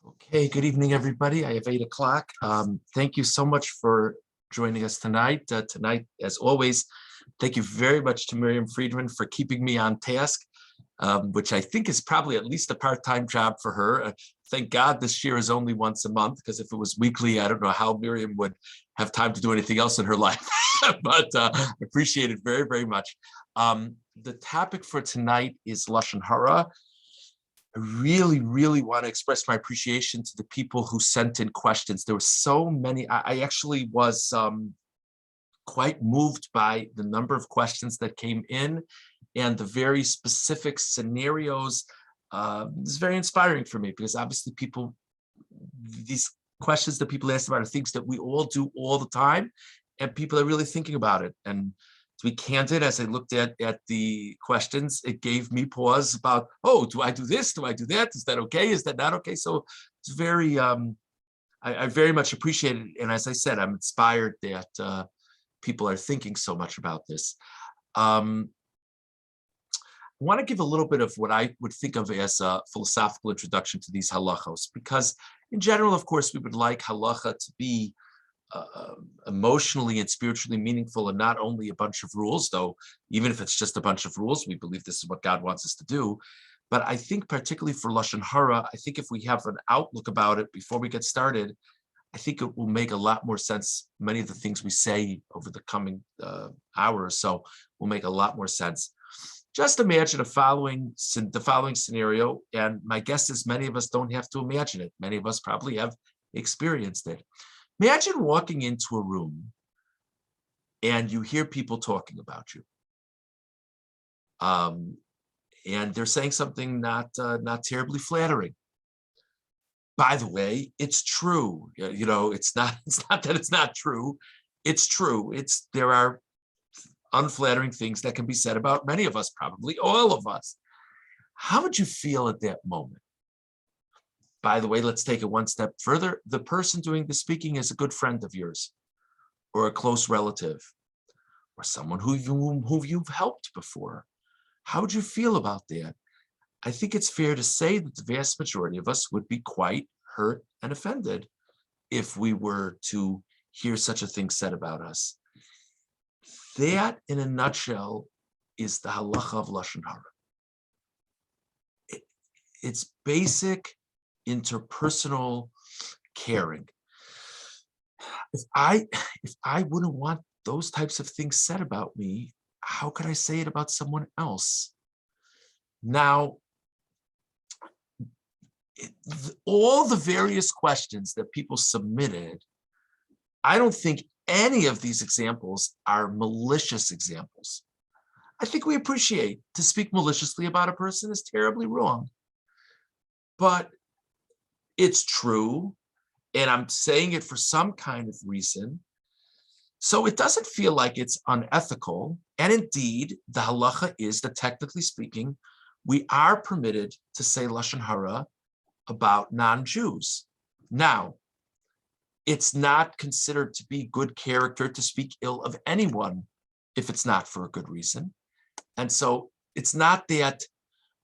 Okay, good evening, everybody. I have 8 o'clock. Thank you so much for joining us tonight. Tonight, as always, thank you very much to Miriam Friedman for keeping me on task, which I think is probably at least a part-time job for her. Thank God this year is only once a month, because if it was weekly, I don't know how Miriam would have time to do anything else in her life. But I appreciate it very, very much. The topic for tonight is Lashon Hara. I really, really want to express my appreciation to the people who sent in questions. There were so many. I actually was quite moved by the number of questions that came in and the very specific scenarios. It's very inspiring for me, because obviously these questions that people ask about are things that we all do all the time, and people are really thinking about it. And to be candid, as I looked at the questions, it gave me pause about, oh, do I do this? Do I do that? Is that okay? Is that not okay? So it's very, I very much appreciate it. And as I said, I'm inspired that people are thinking so much about this. I want to give a little bit of what I would think of as a philosophical introduction to these halachos, because in general, of course, we would like halacha to be emotionally and spiritually meaningful, and not only a bunch of rules, though even if it's just a bunch of rules, we believe this is what God wants us to do. But I think particularly for Lashon Hara, I think if we have an outlook about it before we get started, I think it will make a lot more sense. Many of the things we say over the coming hour or so will make a lot more sense. Just imagine the following scenario, and my guess is many of us don't have to imagine it. Many of us probably have experienced it. Imagine walking into a room and you hear people talking about you. And they're saying something not terribly flattering. By the way, it's true. It's not that it's not true. It's true. There are unflattering things that can be said about many of us, probably all of us. How would you feel at that moment? By the way, let's take it one step further. The person doing the speaking is a good friend of yours, or a close relative, or someone who you've helped before. How would you feel about that? I think it's fair to say that the vast majority of us would be quite hurt and offended if we were to hear such a thing said about us. That, in a nutshell, is the halacha of Lashon Hara. It's basic interpersonal caring. If I wouldn't want those types of things said about me, how could I say it about someone else? Now, all the various questions that people submitted, I don't think any of these examples are malicious examples. I think we appreciate to speak maliciously about a person is terribly wrong. But it's true, and I'm saying it for some kind of reason. So it doesn't feel like it's unethical. And indeed, the halacha is that, technically speaking, we are permitted to say Lashon Hara about non-Jews. Now, it's not considered to be good character to speak ill of anyone if it's not for a good reason. And so it's not that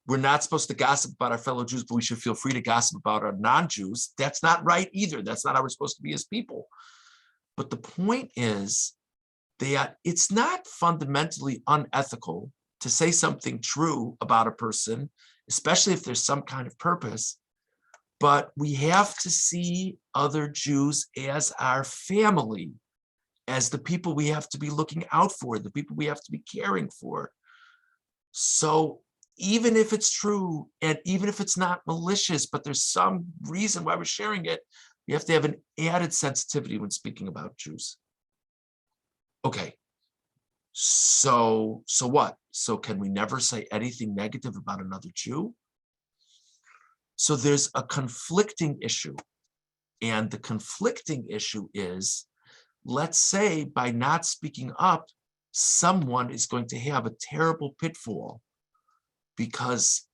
we're not supposed to gossip about our fellow Jews, but we should feel free to gossip about our non-Jews. That's not right either. That's not how we're supposed to be as people. But the point is that it's not fundamentally unethical to say something true about a person, especially if there's some kind of purpose. But we have to see other Jews as our family, as the people we have to be looking out for, the people we have to be caring for. So even if it's true, and even if it's not malicious, but there's some reason why we're sharing it, we have to have an added sensitivity when speaking about Jews. Okay, so what? So can we never say anything negative about another Jew? So there's a conflicting issue. And the conflicting issue is, let's say by not speaking up, someone is going to have a terrible pitfall, because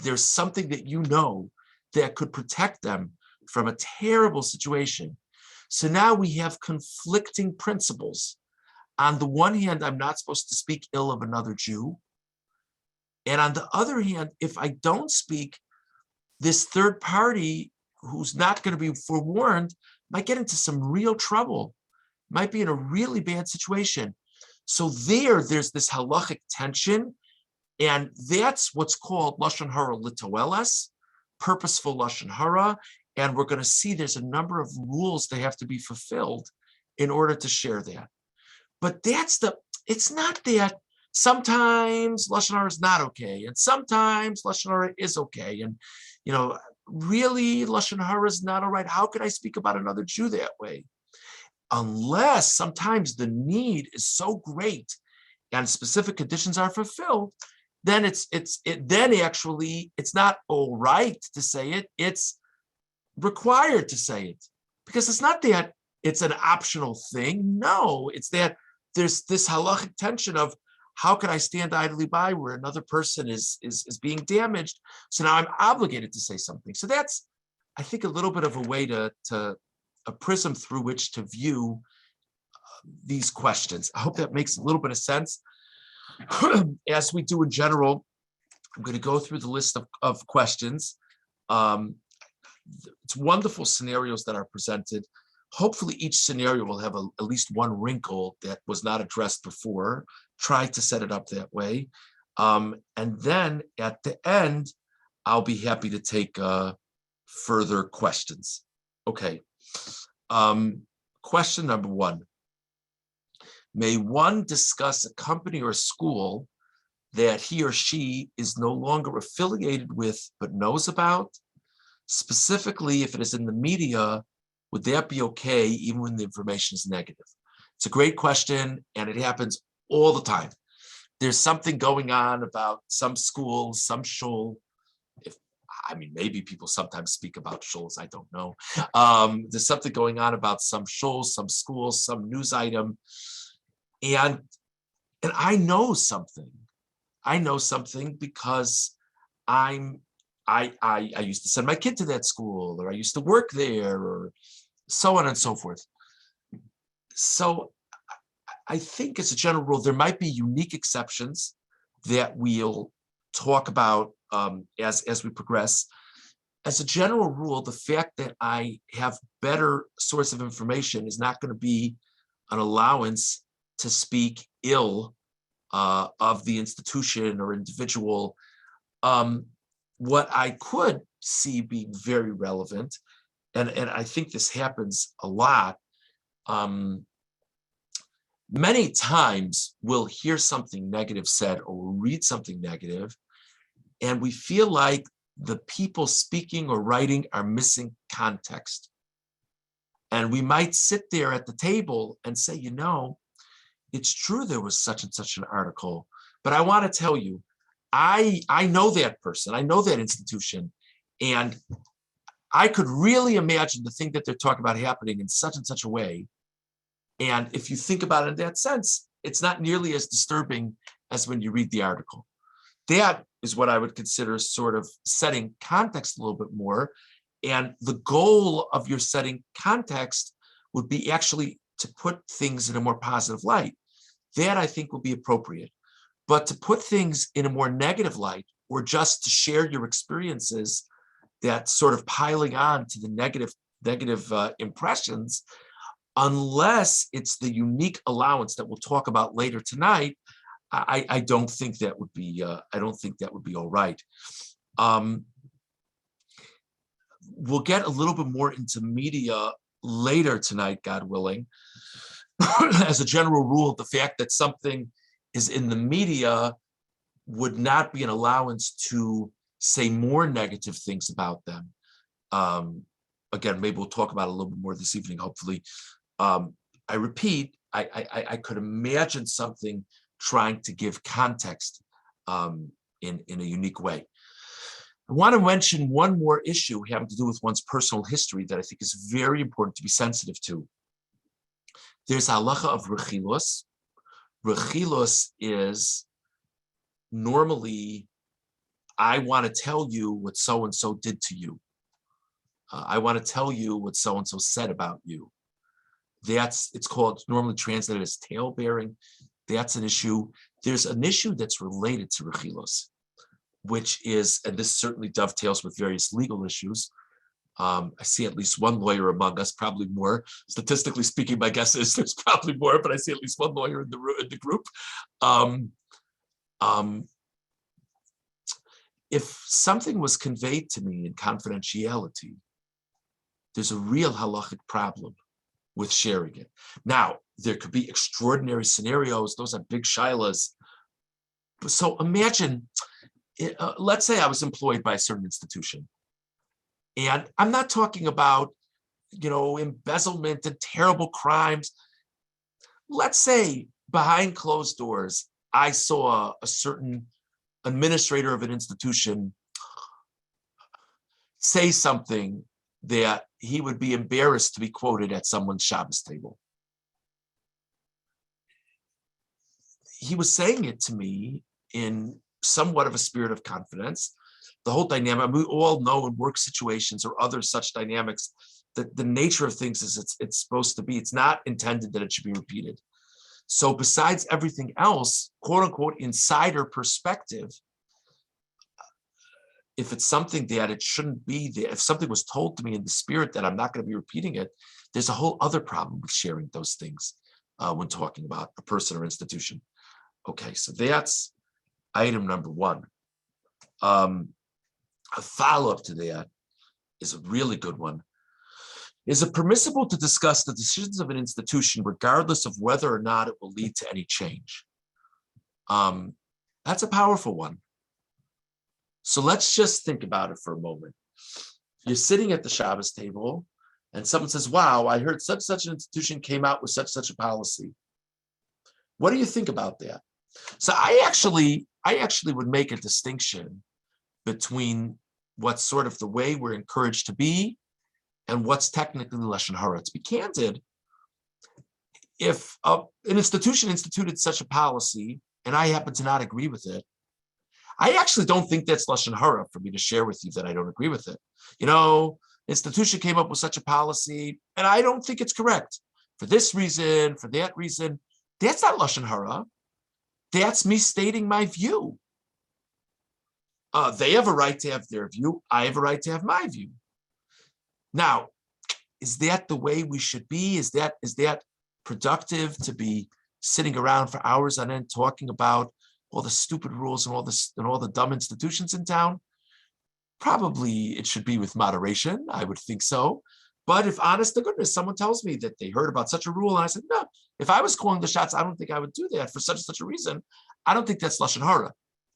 there's something that that could protect them from a terrible situation. So now we have conflicting principles. On the one hand, I'm not supposed to speak ill of another Jew. And on the other hand, if I don't speak, this third party who's not going to be forewarned might get into some real trouble, might be in a really bad situation. So there's this halachic tension, and that's what's called Lashon Hara litoeles, purposeful Lashon Hara. And we're going to see there's a number of rules that have to be fulfilled in order to share that. But it's not that sometimes Lashon Hara is not okay, and sometimes Lashon Hara is okay. And, really Lashon Hara is not all right. How could I speak about another Jew that way? Unless sometimes the need is so great and specific conditions are fulfilled, then it's not all right to say it. It's required to say it, because it's not that it's an optional thing. No, it's that there's this halachic tension of how can I stand idly by where another person is being damaged? So now I'm obligated to say something. So that's, I think, a little bit of a way to a prism through which to view these questions. I hope that makes a little bit of sense. As we do in general, I'm going to go through the list of questions. It's wonderful scenarios that are presented. Hopefully each scenario will have at least one wrinkle that was not addressed before. Try to set it up that way. And then at the end, I'll be happy to take further questions. Okay. Question number 1. May one discuss a company or school that he or she is no longer affiliated with but knows about? Specifically, if it is in the media, would that be okay even when the information is negative? It's a great question, and it happens all the time. There's something going on about some school, some shul. Maybe people sometimes speak about shuls, I don't know. There's something going on about some shuls, some schools, some news item. And I know something. I know something because I used to send my kid to that school, or I used to work there, or so on and so forth. So I think as a general rule, there might be unique exceptions that we'll talk about as we progress. As a general rule, the fact that I have better source of information is not going to be an allowance to speak ill of the institution or individual. What I could see being very relevant, and I think this happens a lot, many times we'll hear something negative said or we'll read something negative, and we feel like the people speaking or writing are missing context. And we might sit there at the table and say, it's true there was such and such an article, but I want to tell you, I know that person, I know that institution, and I could really imagine the thing that they're talking about happening in such and such a way. And if you think about it in that sense, it's not nearly as disturbing as when you read the article. That is what I would consider sort of setting context a little bit more. And the goal of your setting context would be actually to put things in a more positive light. That I think will be appropriate. But to put things in a more negative light, or just to share your experiences that sort of piling on to the negative impressions, unless it's the unique allowance that we'll talk about later tonight, I don't think that would be all right. We'll get a little bit more into media later tonight, God willing. As a general rule, the fact that something is in the media would not be an allowance to say more negative things about them. Again, maybe we'll talk about it a little bit more this evening, hopefully. I repeat, I could imagine something trying to give context in a unique way. I want to mention one more issue having to do with one's personal history that I think is very important to be sensitive to. There's halacha of rechilos. Rechilos is normally, I want to tell you what so-and-so did to you. I want to tell you what so-and-so said about you. It's normally translated as tale bearing. That's an issue. There's an issue that's related to rechilos, which is, and this certainly dovetails with various legal issues, I see at least one lawyer among us, probably more. Statistically speaking, my guess is there's probably more, but I see at least one lawyer in the group. Um, um, if something was conveyed to me in confidentiality, there's a real halachic problem with sharing it. Now, there could be extraordinary scenarios. Those are big shilas. So imagine, let's say I was employed by a certain institution. And I'm not talking about, embezzlement and terrible crimes. Let's say behind closed doors, I saw a certain administrator of an institution say something that he would be embarrassed to be quoted at someone's Shabbos table. He was saying it to me in somewhat of a spirit of confidence. The whole dynamic, we all know in work situations or other such dynamics that the nature of things is it's supposed to be. It's not intended that it should be repeated. So besides everything else, quote unquote, insider perspective, if it's something that it shouldn't be there, if something was told to me in the spirit that I'm not going to be repeating it, there's a whole other problem with sharing those things when talking about a person or institution. Okay, so that's item number one. A follow-up to that is a really good one. Is it permissible to discuss the decisions of an institution regardless of whether or not it will lead to any change? That's a powerful one. So let's just think about it for a moment. You're sitting at the Shabbos table and someone says, wow, I heard such an institution came out with such a policy. What do you think about that? So I actually would make a distinction between what's sort of the way we're encouraged to be and what's technically Lashon Hara. To be candid, if an institution instituted such a policy and I happen to not agree with it, I actually don't think that's Lashon Hara for me to share with you that I don't agree with it. Institution came up with such a policy and I don't think it's correct for this reason, for that reason. That's not Lashon Hara. That's me stating my view. They have a right to have their view. I have a right to have my view. Now, is that the way we should be? Is that productive to be sitting around for hours on end talking about all the stupid rules and all the dumb institutions in town? Probably it should be with moderation. I would think so. But if honest to goodness, someone tells me that they heard about such a rule and I said, no, if I was calling the shots, I don't think I would do that for such a reason. I don't think that's Lashon Hara.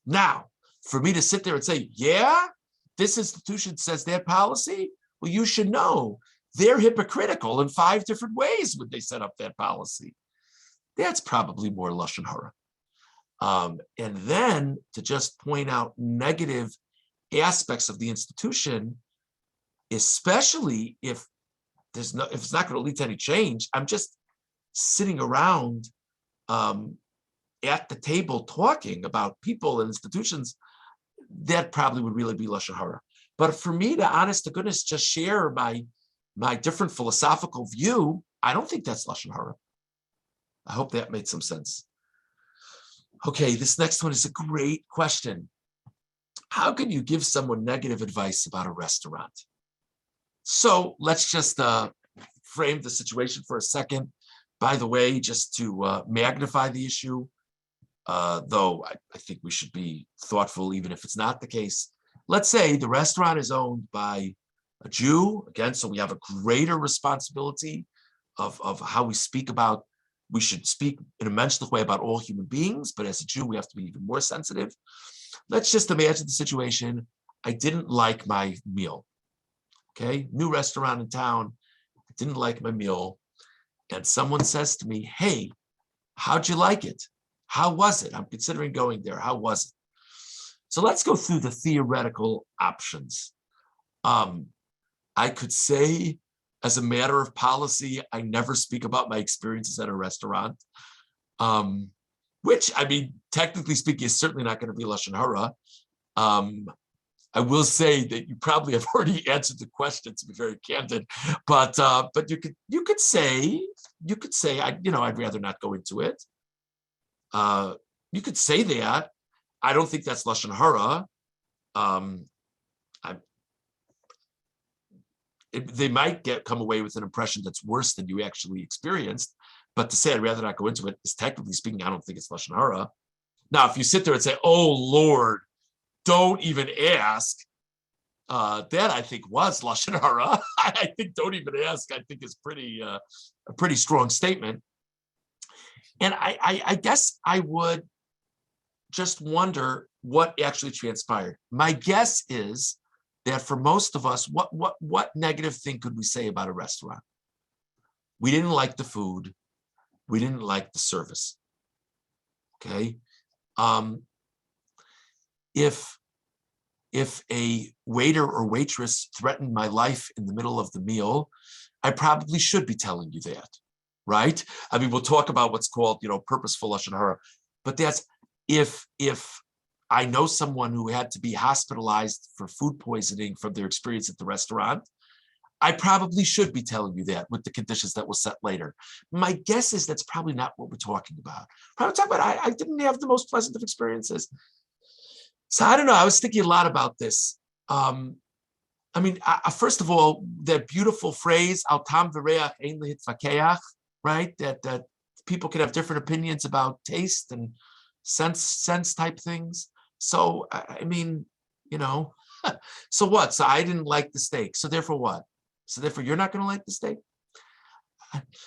Now, for me to sit there and say, yeah, this institution says that policy, well, you should know they're hypocritical in 5 different ways when they set up that policy. That's probably more Lashon Hara. And then to just point out negative aspects of the institution, especially if it's not going to lead to any change. I'm just sitting around at the table talking about people and institutions. That probably would really be Lashon Hara. But for me to, honest to goodness, just share my different philosophical view, I don't think that's Lashon Hara. I hope that made some sense. Okay, this next one is a great question. How can you give someone negative advice about a restaurant? So let's just frame the situation for a second. By the way, just to magnify the issue, though I think we should be thoughtful even if it's not the case. Let's say the restaurant is owned by a Jew, again, so we have a greater responsibility of how we speak about, we should speak in a menschlich way about all human beings, but as a Jew, we have to be even more sensitive. Let's just imagine the situation. I didn't like my meal. Okay, new restaurant in town. I didn't like my meal. And someone says to me, hey, how'd you like it? How was it? I'm considering going there. How was it? So let's go through the theoretical options. I could say, as a matter of policy, I never speak about my experiences at a restaurant, which, I mean, technically speaking, is certainly not going to be Lashon Hara. I will say that you probably have already answered the question, to be very candid, but you could say I'd rather not go into it. You could say that. I don't think that's Lashon Hara. they might come away with an impression that's worse than you actually experienced. But to say I'd rather not go into it is, technically speaking, I don't think it's Lashon Hara. Now, if you sit there and say, "Oh Lord, don't even ask," that I think was Lashon Hara. I think "don't even ask" I think is a pretty strong statement. And I guess I would just wonder what actually transpired. My guess is that for most of us, what negative thing could we say about a restaurant? We didn't like the food. We didn't like the service. Okay. If a waiter or waitress threatened my life in the middle of the meal, I probably should be telling you that, right? I mean, we'll talk about what's called, purposeful Lashon Hara, but that's if I know someone who had to be hospitalized for food poisoning from their experience at the restaurant, I probably should be telling you that with the conditions that we'll set later. My guess is that's probably not what we're talking about. Probably talking about I didn't have the most pleasant of experiences. So I don't know. I was thinking a lot about this. First of all, that beautiful phrase, "Al tam v'reach ein lehitvakeach," right? That people can have different opinions about taste and sense type things. So so what? So I didn't like the steak. So therefore what? So therefore you're not going to like the steak?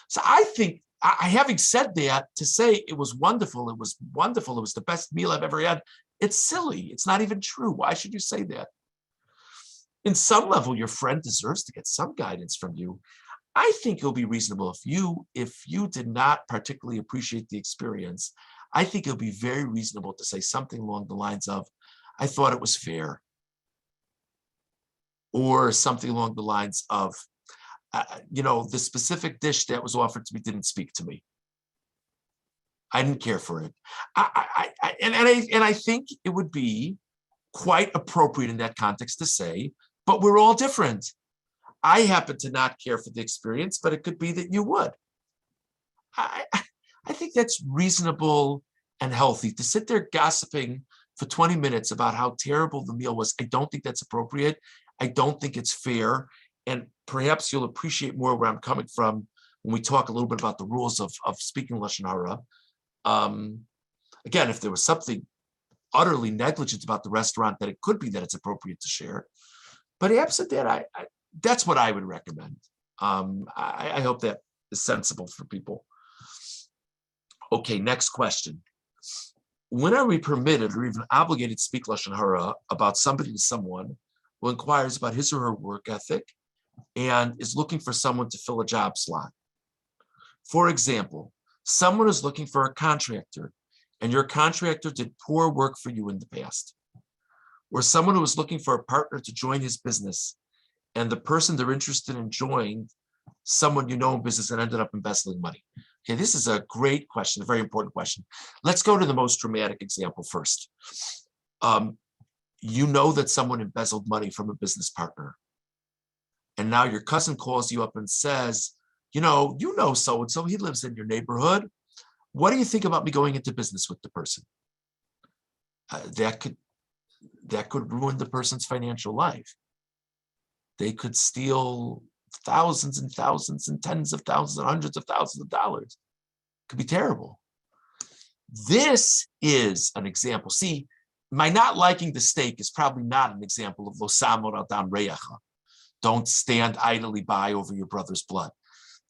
So I think, having said that, to say it was wonderful, it was the best meal I've ever had, it's silly. It's not even true. Why should you say that? In some level, your friend deserves to get some guidance from you. I think it'll be reasonable if you did not particularly appreciate the experience. I think it'll be very reasonable to say something along the lines of, "I thought it was fair," or something along the lines of, "The specific dish that was offered to me didn't speak to me. I didn't care for it." I think it would be quite appropriate in that context to say, "But we're all different. I happen to not care for the experience, but it could be that you would." I think that's reasonable and healthy. To sit there gossiping for 20 minutes about how terrible the meal was, I don't think that's appropriate. I don't think it's fair. And perhaps you'll appreciate more where I'm coming from when we talk a little bit about the rules of speaking Lashon Hara. Again, if there was something utterly negligent about the restaurant, that it could be that it's appropriate to share. But absent that, that's what I would recommend. I hope that is sensible for people. Okay, next question. When are we permitted or even obligated to speak Lashon Hara about somebody to someone who inquires about his or her work ethic and is looking for someone to fill a job slot? For example, someone is looking for a contractor and your contractor did poor work for you in the past. Or someone who is looking for a partner to join his business and the person they're interested in joined someone you know in business and ended up embezzling money. Okay, this is a great question, a very important question. Let's go to the most dramatic example first. You know that someone embezzled money from a business partner. And now your cousin calls you up and says, you know so-and-so, he lives in your neighborhood. What do you think about me going into business with the person? That could ruin the person's financial life. They could steal thousands and thousands and tens of thousands and hundreds of thousands of dollars. It could be terrible. This is an example. See, my not liking the steak is probably not an example of lo samor al dam reyacha. Don't stand idly by over your brother's blood.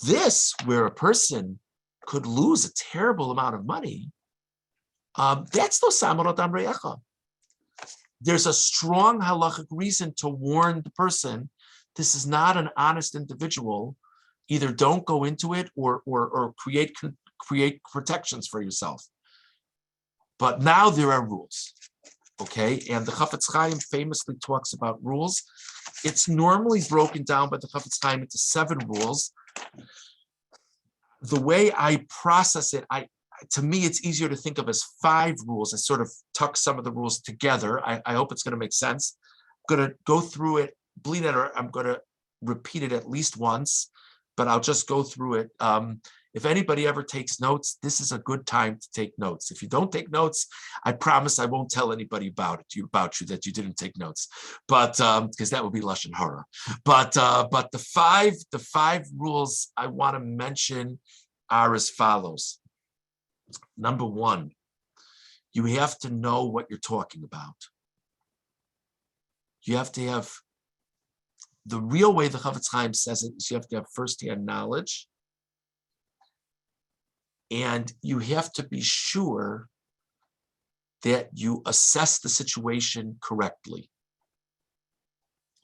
This, where a person could lose a terrible amount of money, that's lo samor al dam reyacha. There's a strong halachic reason to warn the person this is not an honest individual. Either don't go into it or create protections for yourself. But now there are rules, okay? And the Chafetz Chaim famously talks about rules. It's normally broken down by the Chafetz Chaim into 7 rules. The way I process it, to me, it's easier to think of as 5 rules. I sort of tuck some of the rules together. I hope it's going to make sense. I'm going to go through it, bleed it, or I'm going to repeat it at least once, but I'll just go through it. If anybody ever takes notes, this is a good time to take notes. If you don't take notes, I promise I won't tell anybody about you that you didn't take notes, but because that would be Lashon Hara. But the five rules I want to mention are as follows. Number one, you have to know what you're talking about. You have to have, the real way the Chafetz Chaim says it is you have to have firsthand knowledge, and you have to be sure that you assess the situation correctly.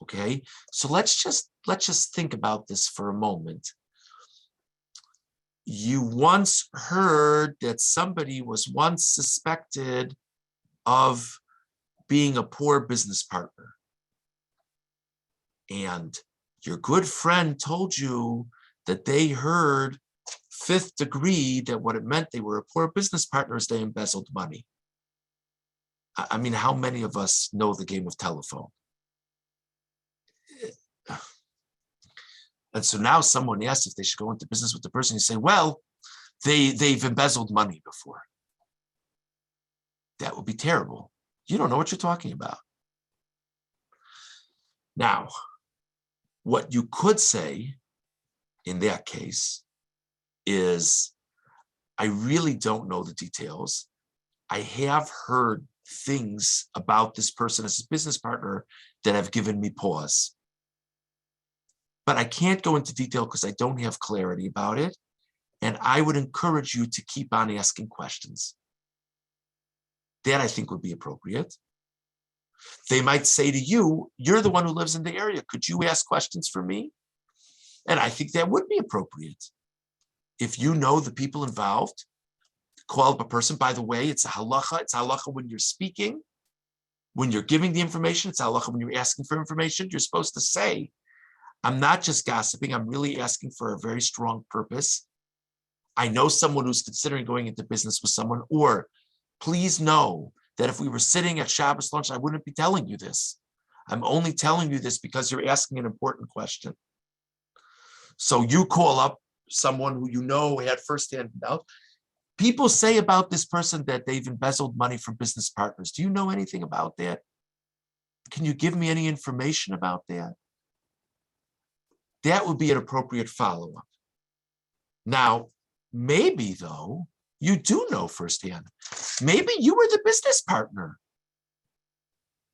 Okay, so let's just think about this for a moment. You once heard that somebody was once suspected of being a poor business partner, and your good friend told you that they heard fifth degree that what it meant they were a poor business partner is they embezzled money. I mean, how many of us know the game of telephone? And so now someone asks if they should go into business with the person. You say, well, they've embezzled money before. That would be terrible. You don't know what you're talking about. Now, what you could say in that case is, I really don't know the details. I have heard things about this person as a business partner that have given me pause. But I can't go into detail because I don't have clarity about it. And I would encourage you to keep on asking questions. That I think would be appropriate. They might say to you, you're the one who lives in the area. Could you ask questions for me? And I think that would be appropriate. If you know the people involved, call up a person. By the way, it's a halacha. It's a halacha when you're speaking. When you're giving the information, it's a halacha when you're asking for information. You're supposed to say, I'm not just gossiping. I'm really asking for a very strong purpose. I know someone who's considering going into business with someone, or please know that if we were sitting at Shabbos lunch, I wouldn't be telling you this. I'm only telling you this because you're asking an important question. So you call up someone who you know had firsthand knowledge. People say about this person that they've embezzled money from business partners. Do you know anything about that? Can you give me any information about that? That would be an appropriate follow-up. Now, maybe though, you do know firsthand. Maybe you were the business partner.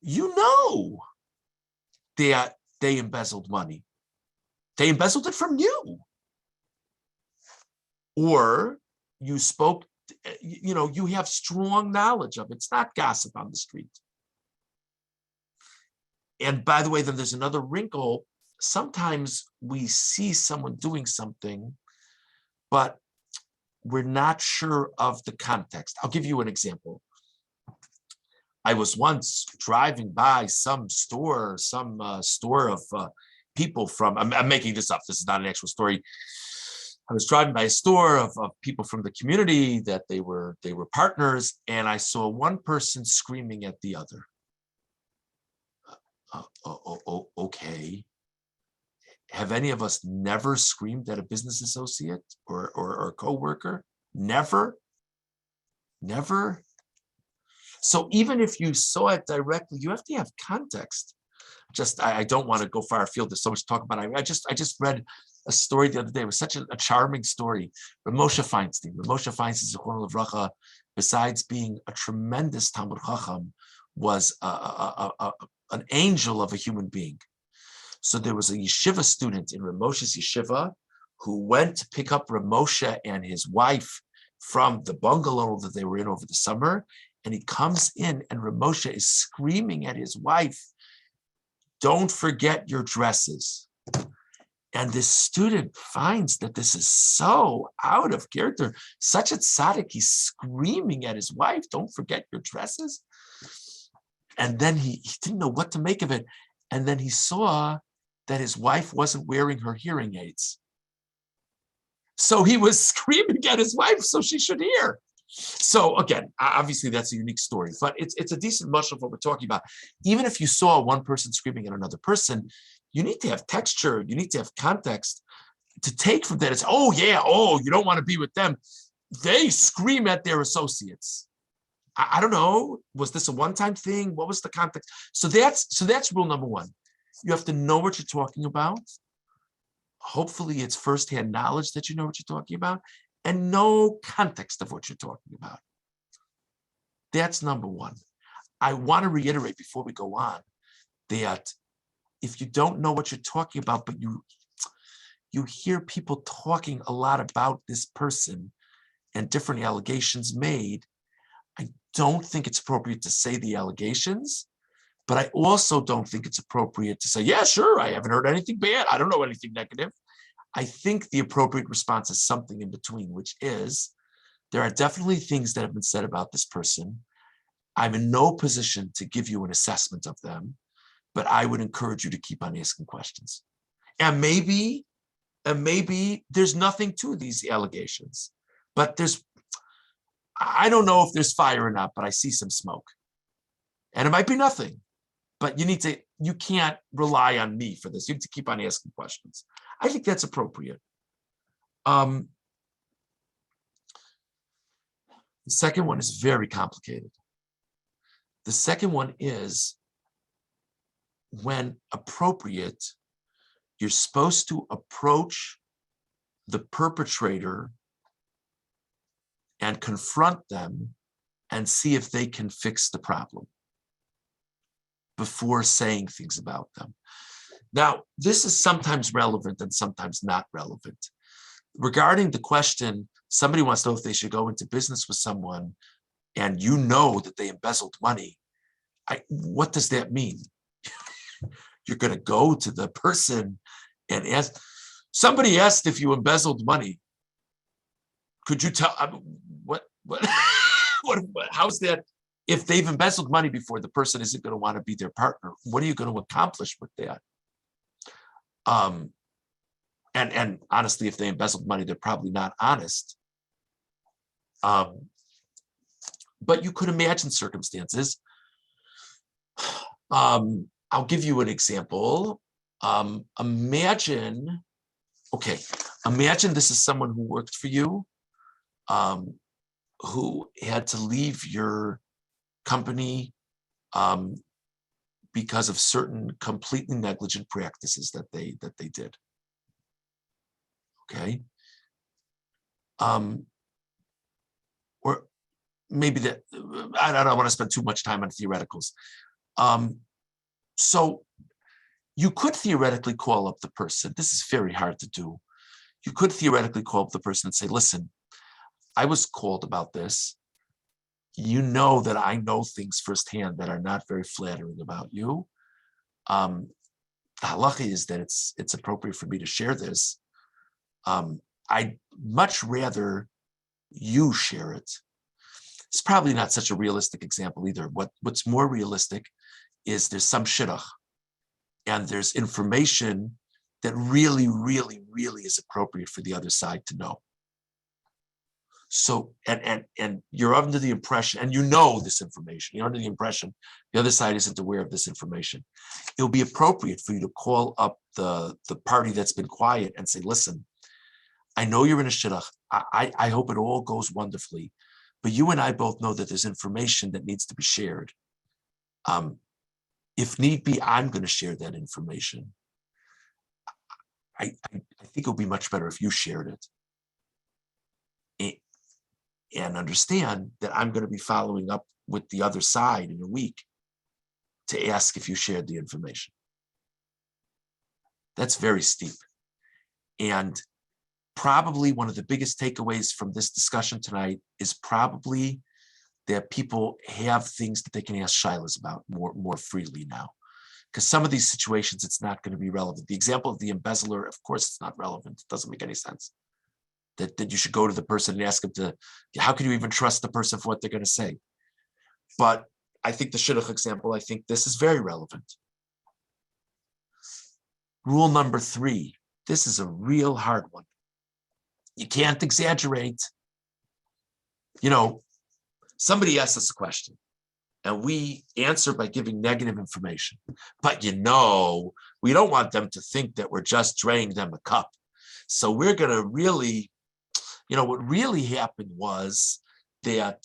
You know that they embezzled money. They embezzled it from you. Or you spoke, you have strong knowledge of it. It's not gossip on the street. And by the way, then there's another wrinkle. Sometimes we see someone doing something, but we're not sure of the context. I'll give you an example. I was once driving by some store, of people from, I'm making this up. This is not an actual story. I was driving by a store of people from the community that they were partners, and I saw one person screaming at the other. Okay. Have any of us never screamed at a business associate or a coworker? Never? Never? So even if you saw it directly, you have to have context. I don't want to go far afield. There's so much to talk about. I just read a story the other day. It was such a charming story. Moshe Feinstein. Moshe Feinstein, Zichrono Livracha, besides being a tremendous Talmud Chacham, was an angel of a human being. So there was a yeshiva student in Ramoshe's yeshiva who went to pick up Ramoshe and his wife from the bungalow that they were in over the summer. And he comes in and Ramoshe is screaming at his wife, "Don't forget your dresses." And this student finds that this is so out of character. Such a tzaddik, he's screaming at his wife, "Don't forget your dresses." And then he didn't know what to make of it. And then he saw that his wife wasn't wearing her hearing aids. So he was screaming at his wife so she should hear. So again, obviously that's a unique story, but it's a decent much of what we're talking about. Even if you saw one person screaming at another person, you need to have texture, you need to have context. to take from that is, oh yeah, oh, you don't want to be with them. They scream at their associates. I don't know. Was this a one-time thing? What was the context? So that's rule number one. You have to know what you're talking about. Hopefully it's firsthand knowledge that you know what you're talking about, and no context of what you're talking about. That's number one. I want to reiterate before we go on that if you don't know what you're talking about, but you hear people talking a lot about this person and different allegations made, I don't think it's appropriate to say the allegations, but I also don't think it's appropriate to say, yeah, sure, I haven't heard anything bad. I don't know anything negative. I think the appropriate response is something in between, which is, there are definitely things that have been said about this person. I'm in no position to give you an assessment of them, but I would encourage you to keep on asking questions. And maybe there's nothing to these allegations, but I don't know if there's fire or not, but I see some smoke. And it might be nothing, but you can't rely on me for this. You have to keep on asking questions. I think that's appropriate. The second one is very complicated. The second one is, when appropriate, you're supposed to approach the perpetrator and confront them and see if they can fix the problem before saying things about them. Now, this is sometimes relevant and sometimes not relevant. Regarding the question, somebody wants to know if they should go into business with someone and you know that they embezzled money. What does that mean? You're going to go to the person and ask. Somebody asked if you embezzled money. Could you tell? What? How's that? If they've embezzled money before, the person isn't going to want to be their partner. What are you going to accomplish with that? And honestly, if they embezzled money, they're probably not honest. But you could imagine circumstances. I'll give you an example. Imagine this is someone who worked for you, who had to leave your company because of certain completely negligent practices that they did. Okay. Or maybe that, I don't want to spend too much time on theoreticals. So you could theoretically call up the person. This is very hard to do. You could theoretically call up the person and say, listen, I was called about this. You know that I know things firsthand that are not very flattering about you. The halacha is that it's appropriate for me to share this. I'd much rather you share it. It's probably not such a realistic example either. What's more realistic is there's some shidduch and there's information that really, really, really is appropriate for the other side to know. So, and you're under the impression, and you know this information, you're under the impression the other side isn't aware of this information. It'll be appropriate for you to call up the party that's been quiet and say, listen, I know you're in a shidduch. I hope it all goes wonderfully, but you and I both know that there's information that needs to be shared. If need be, I'm going to share that information. I think it'll be much better if you shared it. And understand that I'm going to be following up with the other side in a week to ask if you shared the information. That's very steep. And probably one of the biggest takeaways from this discussion tonight is probably that people have things that they can ask shilas about more freely now. Because some of these situations, it's not going to be relevant. The example of the embezzler, of course, it's not relevant. It doesn't make any sense. That you should go to the person and ask them how can you even trust the person for what they're going to say? But I think the shidduch example, I think this is very relevant. Rule number 3, this is a real hard one. You can't exaggerate. You know, somebody asks us a question and we answer by giving negative information, but we don't want them to think that we're just draining them a cup. So we're going to really, what really happened was that,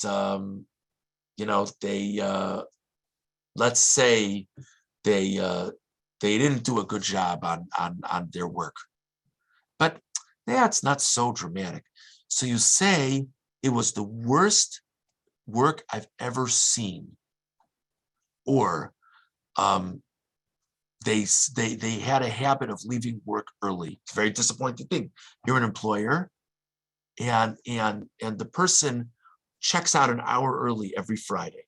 let's say they didn't do a good job on their work. But that's not so dramatic. So you say it was the worst work I've ever seen, or they had a habit of leaving work early. It's a very disappointing thing. You're an employer, and the person checks out an hour early every Friday.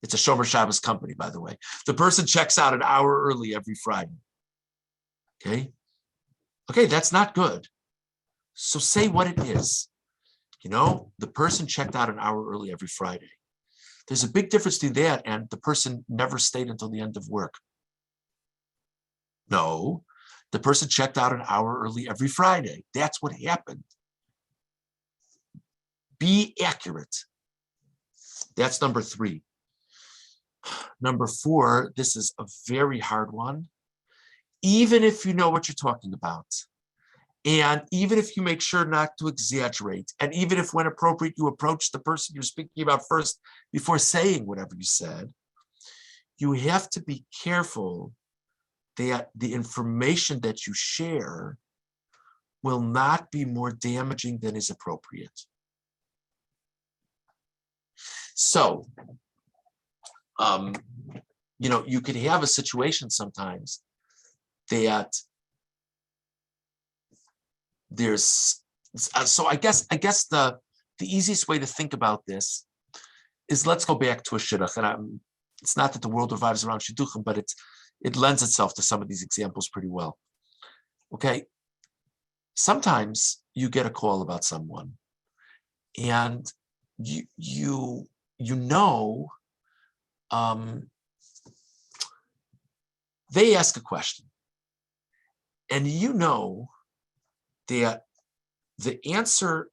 It's a Shomer Shabbos company, by the way. The person checks out an hour early every Friday. Okay, that's not good. So say what it is. The person checked out an hour early every Friday. There's a big difference between that and the person never stayed until the end of work. No, the person checked out an hour early every Friday. That's what happened. Be accurate. That's number 3. Number 4, this is a very hard one. Even if you know what you're talking about, and even if you make sure not to exaggerate, and even if when appropriate you approach the person you're speaking about first before saying whatever you said, you have to be careful that the information that you share will not be more damaging than is appropriate. So, you could have a situation sometimes that there's, so I guess the easiest way to think about this is, let's go back to a shidduch, and it's not that the world revolves around shidduchim, but it lends itself to some of these examples pretty well. Okay, sometimes you get a call about someone, and they ask a question, and that the answer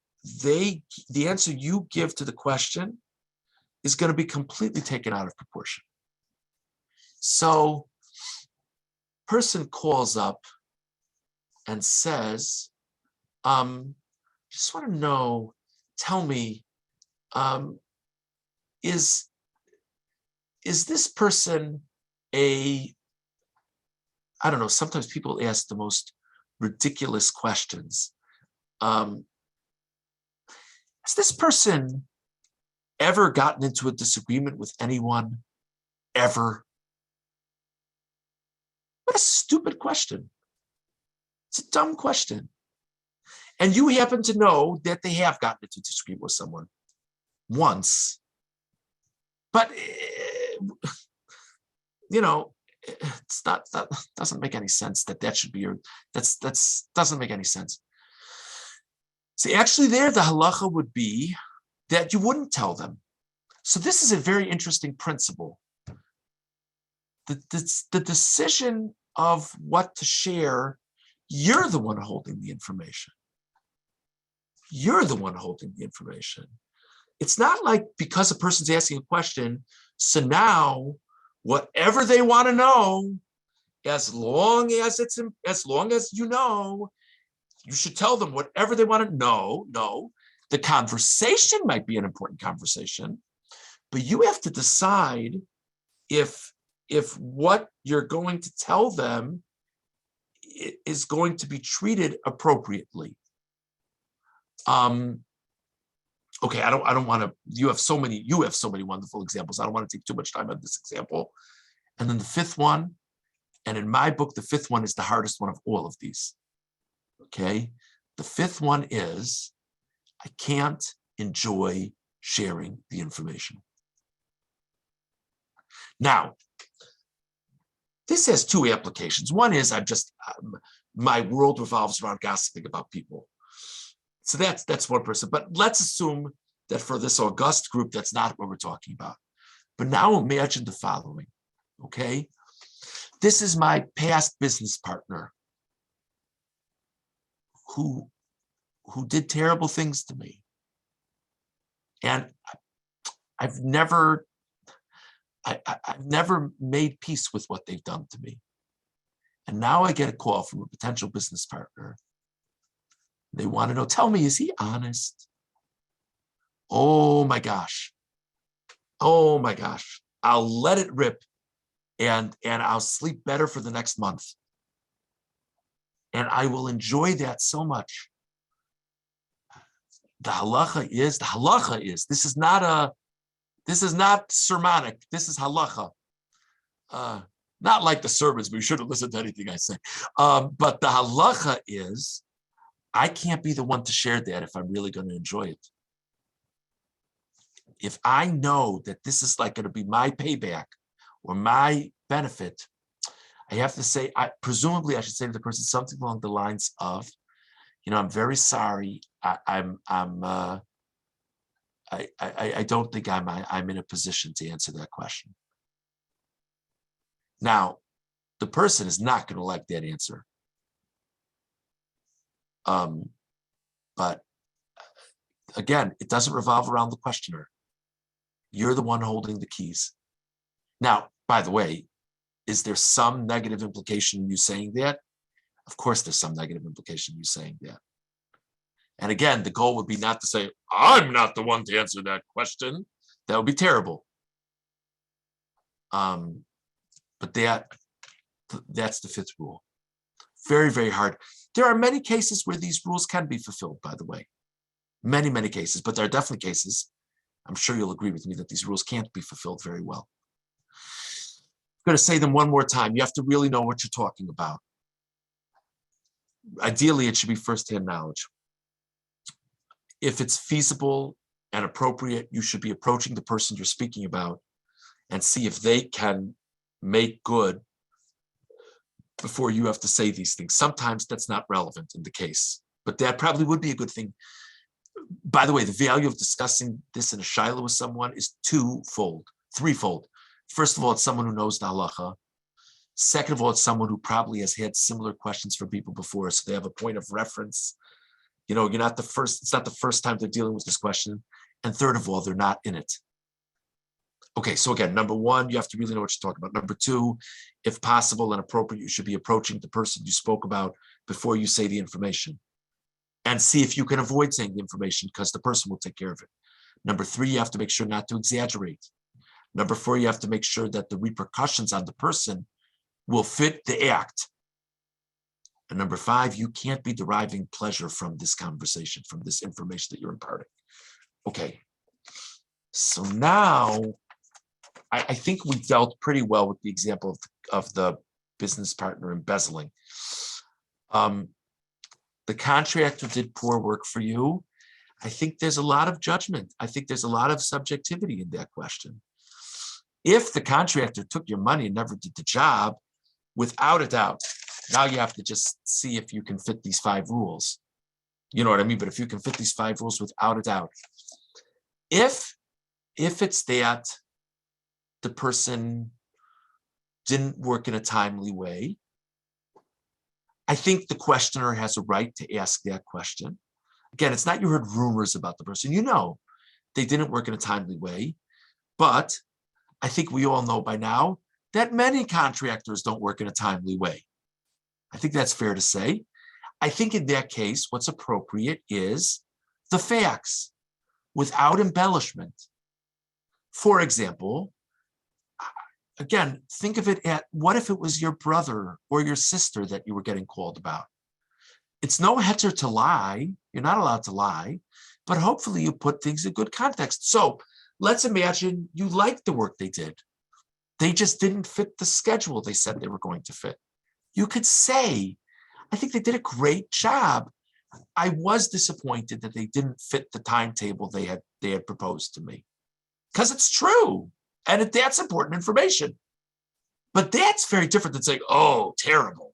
you give to the question is going to be completely taken out of proportion. So, person calls up and says, just want to know, tell me, is this person I don't know, sometimes people ask the most ridiculous questions. Has this person ever gotten into a disagreement with anyone? Ever? What a stupid question. It's a dumb question. And you happen to know that they have gotten into a disagreement with someone once. But, it's not, that doesn't make any sense that should be doesn't make any sense. See, actually there, the halacha would be that you wouldn't tell them. So this is a very interesting principle. The decision of what to share, you're the one holding the information. You're the one holding the information. It's not like because a person's asking a question, so now whatever they want to know, as long as you should tell them whatever they want to know. No, the conversation might be an important conversation, but you have to decide if what you're going to tell them is going to be treated appropriately. Okay, I don't want to. You have so many wonderful examples. I don't want to take too much time on this example. And then the 5th one, and in my book, the 5th one is the hardest one of all of these. Okay, the 5th one is, I can't enjoy sharing the information. Now, this has 2 applications. One is my world revolves around gossiping about people. So that's one person. But let's assume that for this august group, that's not what we're talking about. But now imagine the following, okay? This is my past business partner who did terrible things to me. And I've never made peace with what they've done to me. And now I get a call from a potential business partner They want to know, tell me, is he honest? Oh my gosh. Oh my gosh. I'll let it rip and I'll sleep better for the next month. And I will enjoy that so much. The halacha is, this is not sermonic. This is halacha. Not like the sermons, but you shouldn't listen to anything I say. But the halacha is, I can't be the one to share that if I'm really going to enjoy it. If I know that this is like going to be my payback or my benefit, I have to say, presumably I should say to the person something along the lines of, I'm very sorry. I don't think I'm in a position to answer that question. Now, the person is not going to like that answer. But again, it doesn't revolve around the questioner. You're the one holding the keys. Now, by the way, is there some negative implication in you saying that? Of course, there's some negative implication in you saying that. And again, the goal would be not to say, I'm not the one to answer that question. That would be terrible. But that's the fifth rule. Very, very hard. There are many cases where these rules can be fulfilled, by the way. Many, many cases, but there are definitely cases, I'm sure you'll agree with me, that these rules can't be fulfilled very well. I'm going to say them one more time. You have to really know what you're talking about. Ideally, it should be firsthand knowledge. If it's feasible and appropriate, you should be approaching the person you're speaking about and see if they can make good before you have to say these things. Sometimes that's not relevant in the case, but that probably would be a good thing. By the way, the value of discussing this in a shiloh with someone is threefold. First of all, it's someone who knows the halacha. Second of all, it's someone who probably has had similar questions for people before, so they have a point of reference. You're not the first, it's not the first time they're dealing with this question. And third of all, they're not in it. Okay, so again, number one, you have to really know what you're talking about. Number two, if possible and appropriate, you should be approaching the person you spoke about before you say the information. And see if you can avoid saying the information because the person will take care of it. Number three, you have to make sure not to exaggerate. Number four, you have to make sure that the repercussions on the person will fit the act. And number five, you can't be deriving pleasure from this conversation, from this information that you're imparting. Okay, so now I think we dealt pretty well with the example of the business partner embezzling. The contractor did poor work for you. I think there's a lot of judgment. I think there's a lot of subjectivity in that question. If the contractor took your money and never did the job, without a doubt, now you have to just see if you can fit these 5 rules. You know what I mean? But if you can fit these 5 rules, without a doubt. If it's that the person didn't work in a timely way, I think the questioner has a right to ask that question. Again, it's not you heard rumors about the person. They didn't work in a timely way. But I think we all know by now that many contractors don't work in a timely way. I think that's fair to say. I think in that case, what's appropriate is the facts without embellishment. For example, again, think of it what if it was your brother or your sister that you were getting called about? It's no heter to lie. You're not allowed to lie, but hopefully you put things in good context. So let's imagine you liked the work they did. They just didn't fit the schedule they said they were going to fit. You could say, I think they did a great job. I was disappointed that they didn't fit the timetable they had proposed to me. Because it's true. And that's important information. But that's very different than saying, oh, terrible.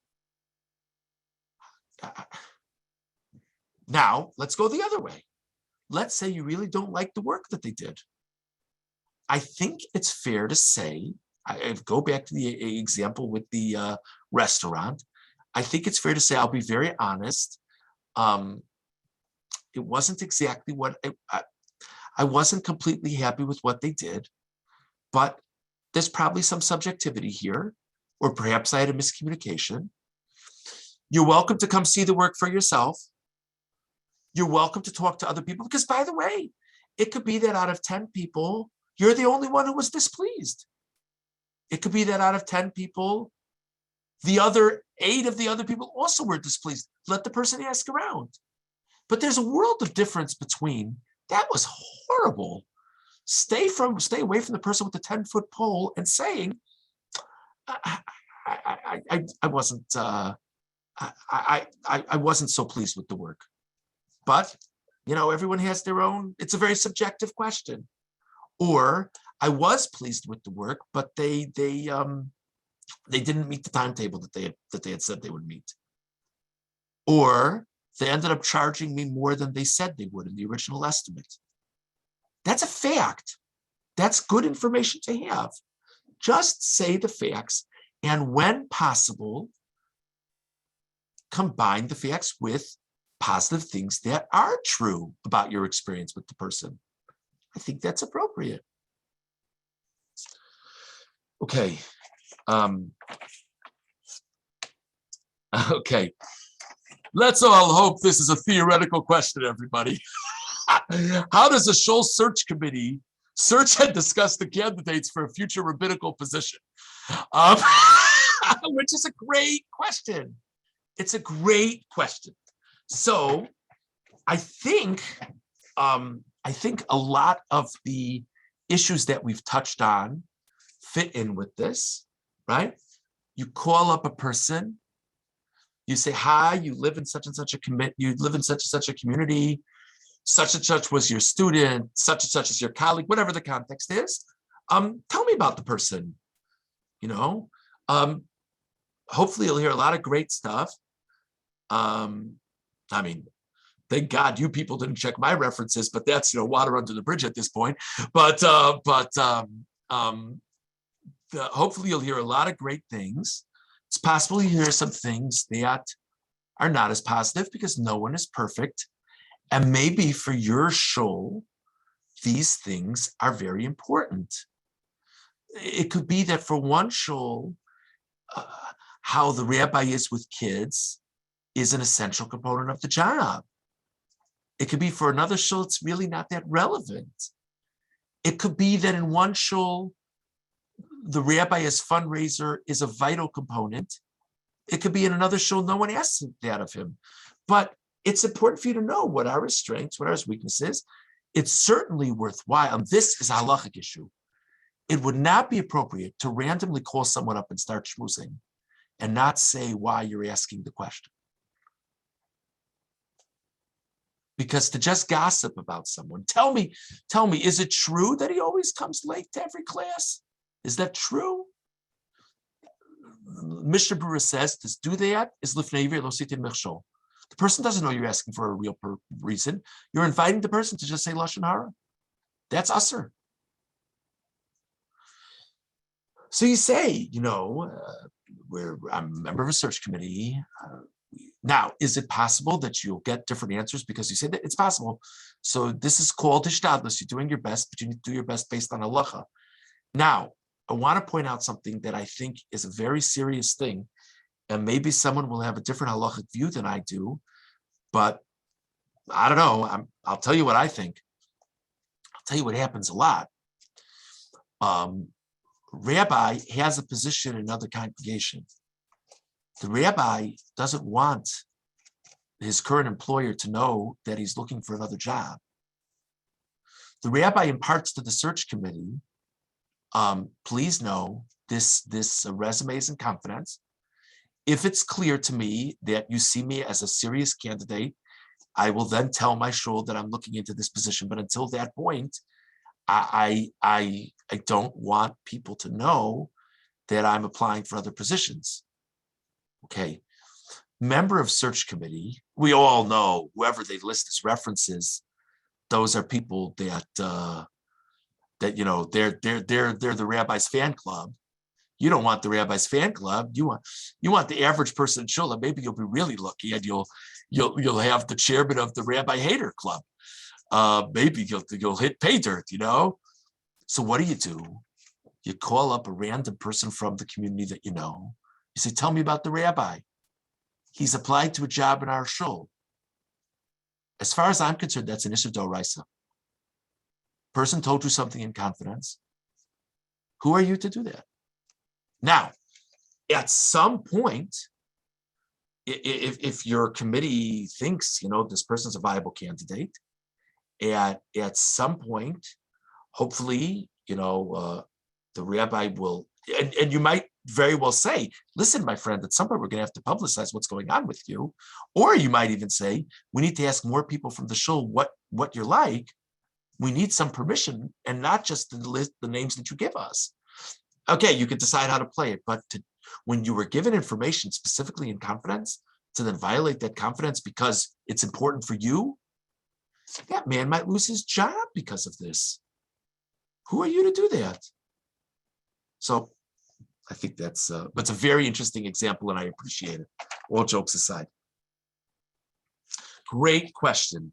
Now, let's go the other way. Let's say you really don't like the work that they did. I think it's fair to say, I go back to the example with the restaurant. I think it's fair to say, I'll be very honest. It wasn't exactly what I wasn't completely happy with what they did. But there's probably some subjectivity here, or perhaps I had a miscommunication. You're welcome to come see the work for yourself. You're welcome to talk to other people because, by the way, it could be that out of 10 people, you're the only one who was displeased. It could be that out of 10 people, the other 8 of the other people also were displeased. Let the person ask around. But there's a world of difference between, that was horrible. Stay away from the person with the 10-foot pole and saying, I wasn't I wasn't so pleased with the work. But everyone has their own, it's a very subjective question. Or I was pleased with the work, but they didn't meet the timetable that they had said they would meet. Or they ended up charging me more than they said they would in the original estimate. That's a fact. That's good information to have. Just say the facts, and when possible, combine the facts with positive things that are true about your experience with the person. I think that's appropriate. Okay. Okay. Let's all hope this is a theoretical question, everybody. How does a Shul search committee search and discuss the candidates for a future rabbinical position? Which is a great question. It's a great question. So I think a lot of the issues that we've touched on fit in with this, right? You call up a person, you say, hi, you live in such and such a you live in such and such a community, such and such was your student, such and such is your colleague, whatever the context is. Tell me about the person, hopefully you'll hear a lot of great stuff. I mean, thank God you people didn't check my references, but that's water under the bridge at this point. But hopefully you'll hear a lot of great things. It's possible you hear some things that are not as positive because no one is perfect. And maybe for your shul, these things are very important. It could be that for one shul, how the rabbi is with kids is an essential component of the job. It could be for another shul, it's really not that relevant. It could be that in one shul, the rabbi as fundraiser is a vital component. It could be in another shul, no one asks that of him. But it's important for you to know what are his strengths, what are his weaknesses. It's certainly worthwhile. And this is a halachic issue. It would not be appropriate to randomly call someone up and start schmoozing and not say why you're asking the question. Because to just gossip about someone, tell me, is it true that he always comes late to every class? Is that true? Mishnah Berurah says, to do that is lifnei iver lo sitin mechshol. The person doesn't know you're asking for a real reason. You're inviting the person to just say Lashon Hara. That's usher. So you say, I'm a member of a search committee. Now, is it possible that you'll get different answers because you say that? It's possible. So this is called hishtadlus. You're doing your best, but you need to do your best based on halacha. Now, I want to point out something that I think is a very serious thing, and maybe someone will have a different halachic view than I do, but I don't know. I'll tell you what I think. I'll tell you what happens a lot. Rabbi has a position in another congregation. The rabbi doesn't want his current employer to know that he's looking for another job. The rabbi imparts to the search committee, please know this resume is in confidence. If it's clear to me that you see me as a serious candidate, I will then tell my shul that I'm looking into this position. But until that point, I don't want people to know that I'm applying for other positions. Okay. Member of search committee, we all know whoever they list as references, those are people that they're the rabbi's fan club. You don't want the rabbi's fan club. You want the average person in shul. Maybe you'll be really lucky and you'll have the chairman of the rabbi hater club. Maybe you'll hit pay dirt, So what do? You call up a random person from the community that you know. You say, tell me about the rabbi. He's applied to a job in our shul. As far as I'm concerned, that's an issue d'oraisa. Person told you something in confidence. Who are you to do that? Now, at some point, if your committee thinks, this person's a viable candidate, at some point, hopefully, the rabbi will, and you might very well say, listen, my friend, at some point we're going to have to publicize what's going on with you. Or you might even say, we need to ask more people from the shul what you're like. We need some permission and not just the names that you give us. Okay, you could decide how to play it, but when you were given information specifically in confidence, to then violate that confidence because it's important for you, that man might lose his job because of this. Who are you to do that? So I think that's a very interesting example, and I appreciate it. All jokes aside. Great question.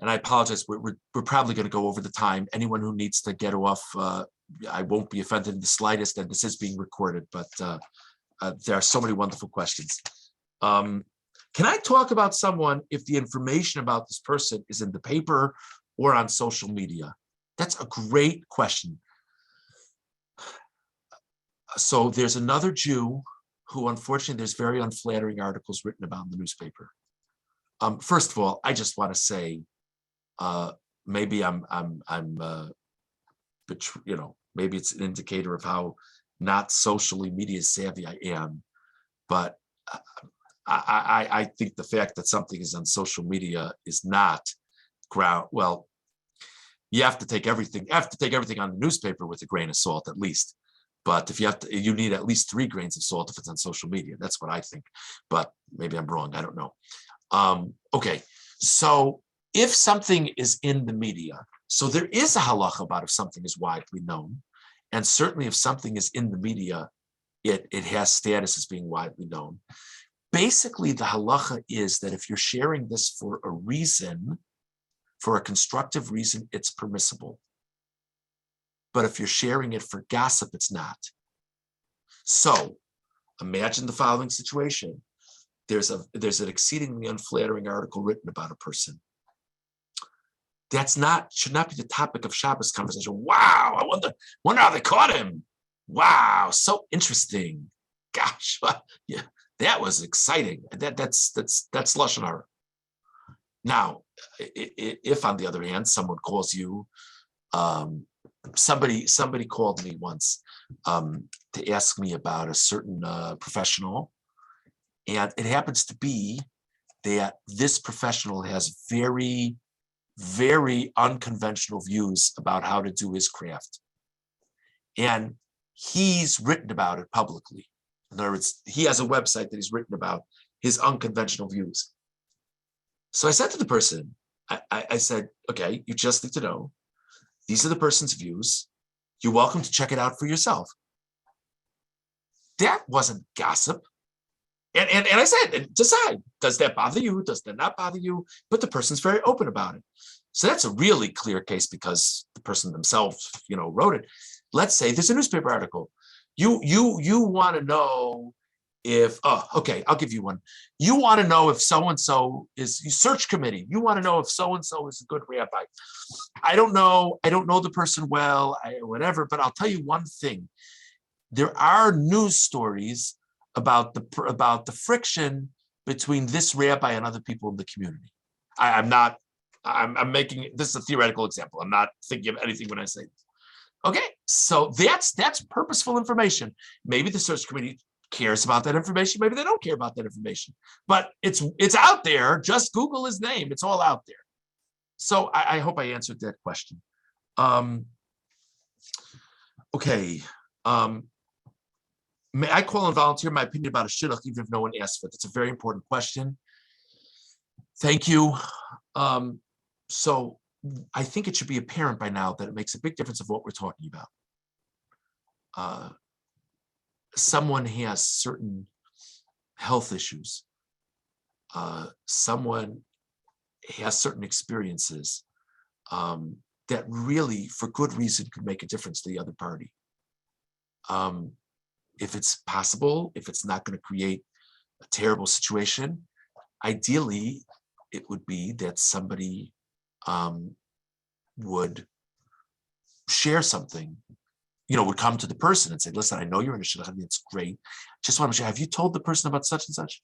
And I apologize, we're probably going to go over the time. Anyone who needs to get off, I won't be offended in the slightest, and this is being recorded, but there are so many wonderful questions. Can I talk about someone if the information about this person is in the paper or on social media? That's a great question. So there's another Jew who, unfortunately, there's very unflattering articles written about in the newspaper. First of all, I just want to say, maybe maybe it's an indicator of how not socially media savvy I am, but I think the fact that something is on social media is not ground. Well, you have to take everything on the newspaper with a grain of salt, at least. But if you need at least 3 grains of salt if it's on social media. That's what I think. But maybe I'm wrong. I don't know. Okay, so if something is in the media, so there is a halacha about if something is widely known, and certainly if something is in the media, it has status as being widely known. Basically, the halacha is that if you're sharing this for a reason, for a constructive reason, it's permissible. But if you're sharing it for gossip, it's not. So imagine the following situation. There's an exceedingly unflattering article written about a person. Should not be the topic of Shabbos conversation. Wow, I wonder how they caught him. Wow, so interesting. Gosh, yeah, that was exciting. That's Lashon Hara. Now, if on the other hand, someone calls you, somebody called me once to ask me about a certain professional, and it happens to be that this professional has very, very unconventional views about how to do his craft. And he's written about it publicly. In other words, he has a website that he's written about his unconventional views. So I said to the person, I said, okay, you just need to know, these are the person's views. You're welcome to check it out for yourself. That wasn't gossip. And I said, decide, does that bother you? Does that not bother you? But the person's very open about it. So that's a really clear case because the person themselves, wrote it. Let's say there's a newspaper article. You want to know if, okay, I'll give you one. You want to know if so-and-so is search committee. You want to know if so-and-so is a good rabbi. I don't know the person well, whatever, but I'll tell you one thing. There are news stories about the friction between this rabbi and other people in the community. I'm making, this is a theoretical example. I'm not thinking of anything when I say this. Okay, so that's purposeful information. Maybe the search committee cares about that information. Maybe they don't care about that information, but it's out there. Just Google his name. It's all out there. So I hope I answered that question. Okay. May I call and volunteer my opinion about a shidduch even if no one asked for it? It's a very important question. Thank you. So I think it should be apparent by now that it makes a big difference of what we're talking about. Someone has certain health issues. Someone has certain experiences that really, for good reason, could make a difference to the other party. If it's possible, if it's not going to create a terrible situation, ideally, it would be that somebody would share something, would come to the person and say, listen, I know you're in a shidduch, it's great. Just want to share, have you told the person about such and such?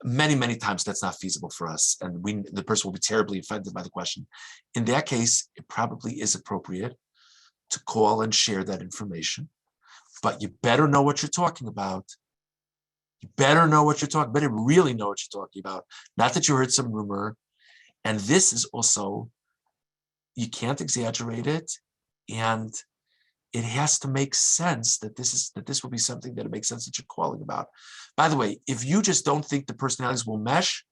Many, many times that's not feasible for us. And the person will be terribly offended by the question. In that case, it probably is appropriate to call and share that information, but you better know what you're talking about. You better know what you're talking, better really know what you're talking about. Not that you heard some rumor. And this is also, you can't exaggerate it. And it has to make sense that this will be something that it makes sense that you're calling about. By the way, if you just don't think the personalities will mesh,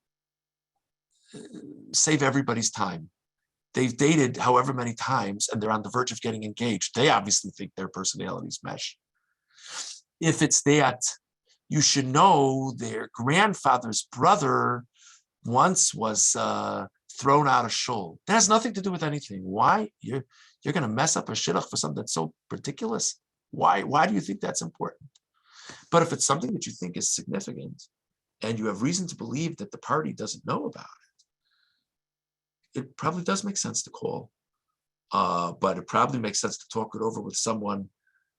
save everybody's time. They've dated however many times and they're on the verge of getting engaged. They obviously think their personalities mesh. If it's that, you should know their grandfather's brother once was thrown out of shul. That has nothing to do with anything. Why? You're going to mess up a shidduch for something that's so ridiculous. Why do you think that's important? But if it's something that you think is significant and you have reason to believe that the party doesn't know about it, it probably does make sense to call. But it probably makes sense to talk it over with someone,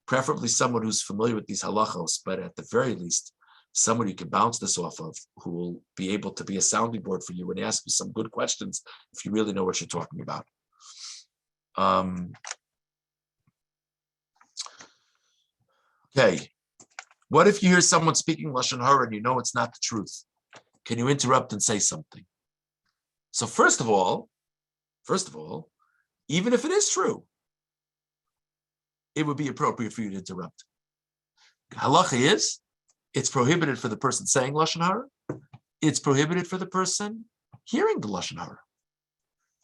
preferably someone who's familiar with these halachos, but at the very least, someone you can bounce this off of who will be able to be a sounding board for you and ask you some good questions if you really know what you're talking about. Okay. What if you hear someone speaking Lashon Hara and you know it's not the truth? Can you interrupt and say something? So first of all, even if it is true, it would be appropriate for you to interrupt. Halacha is, it's prohibited for the person saying Lashon Hara. It's prohibited for the person hearing the Lashon Hara.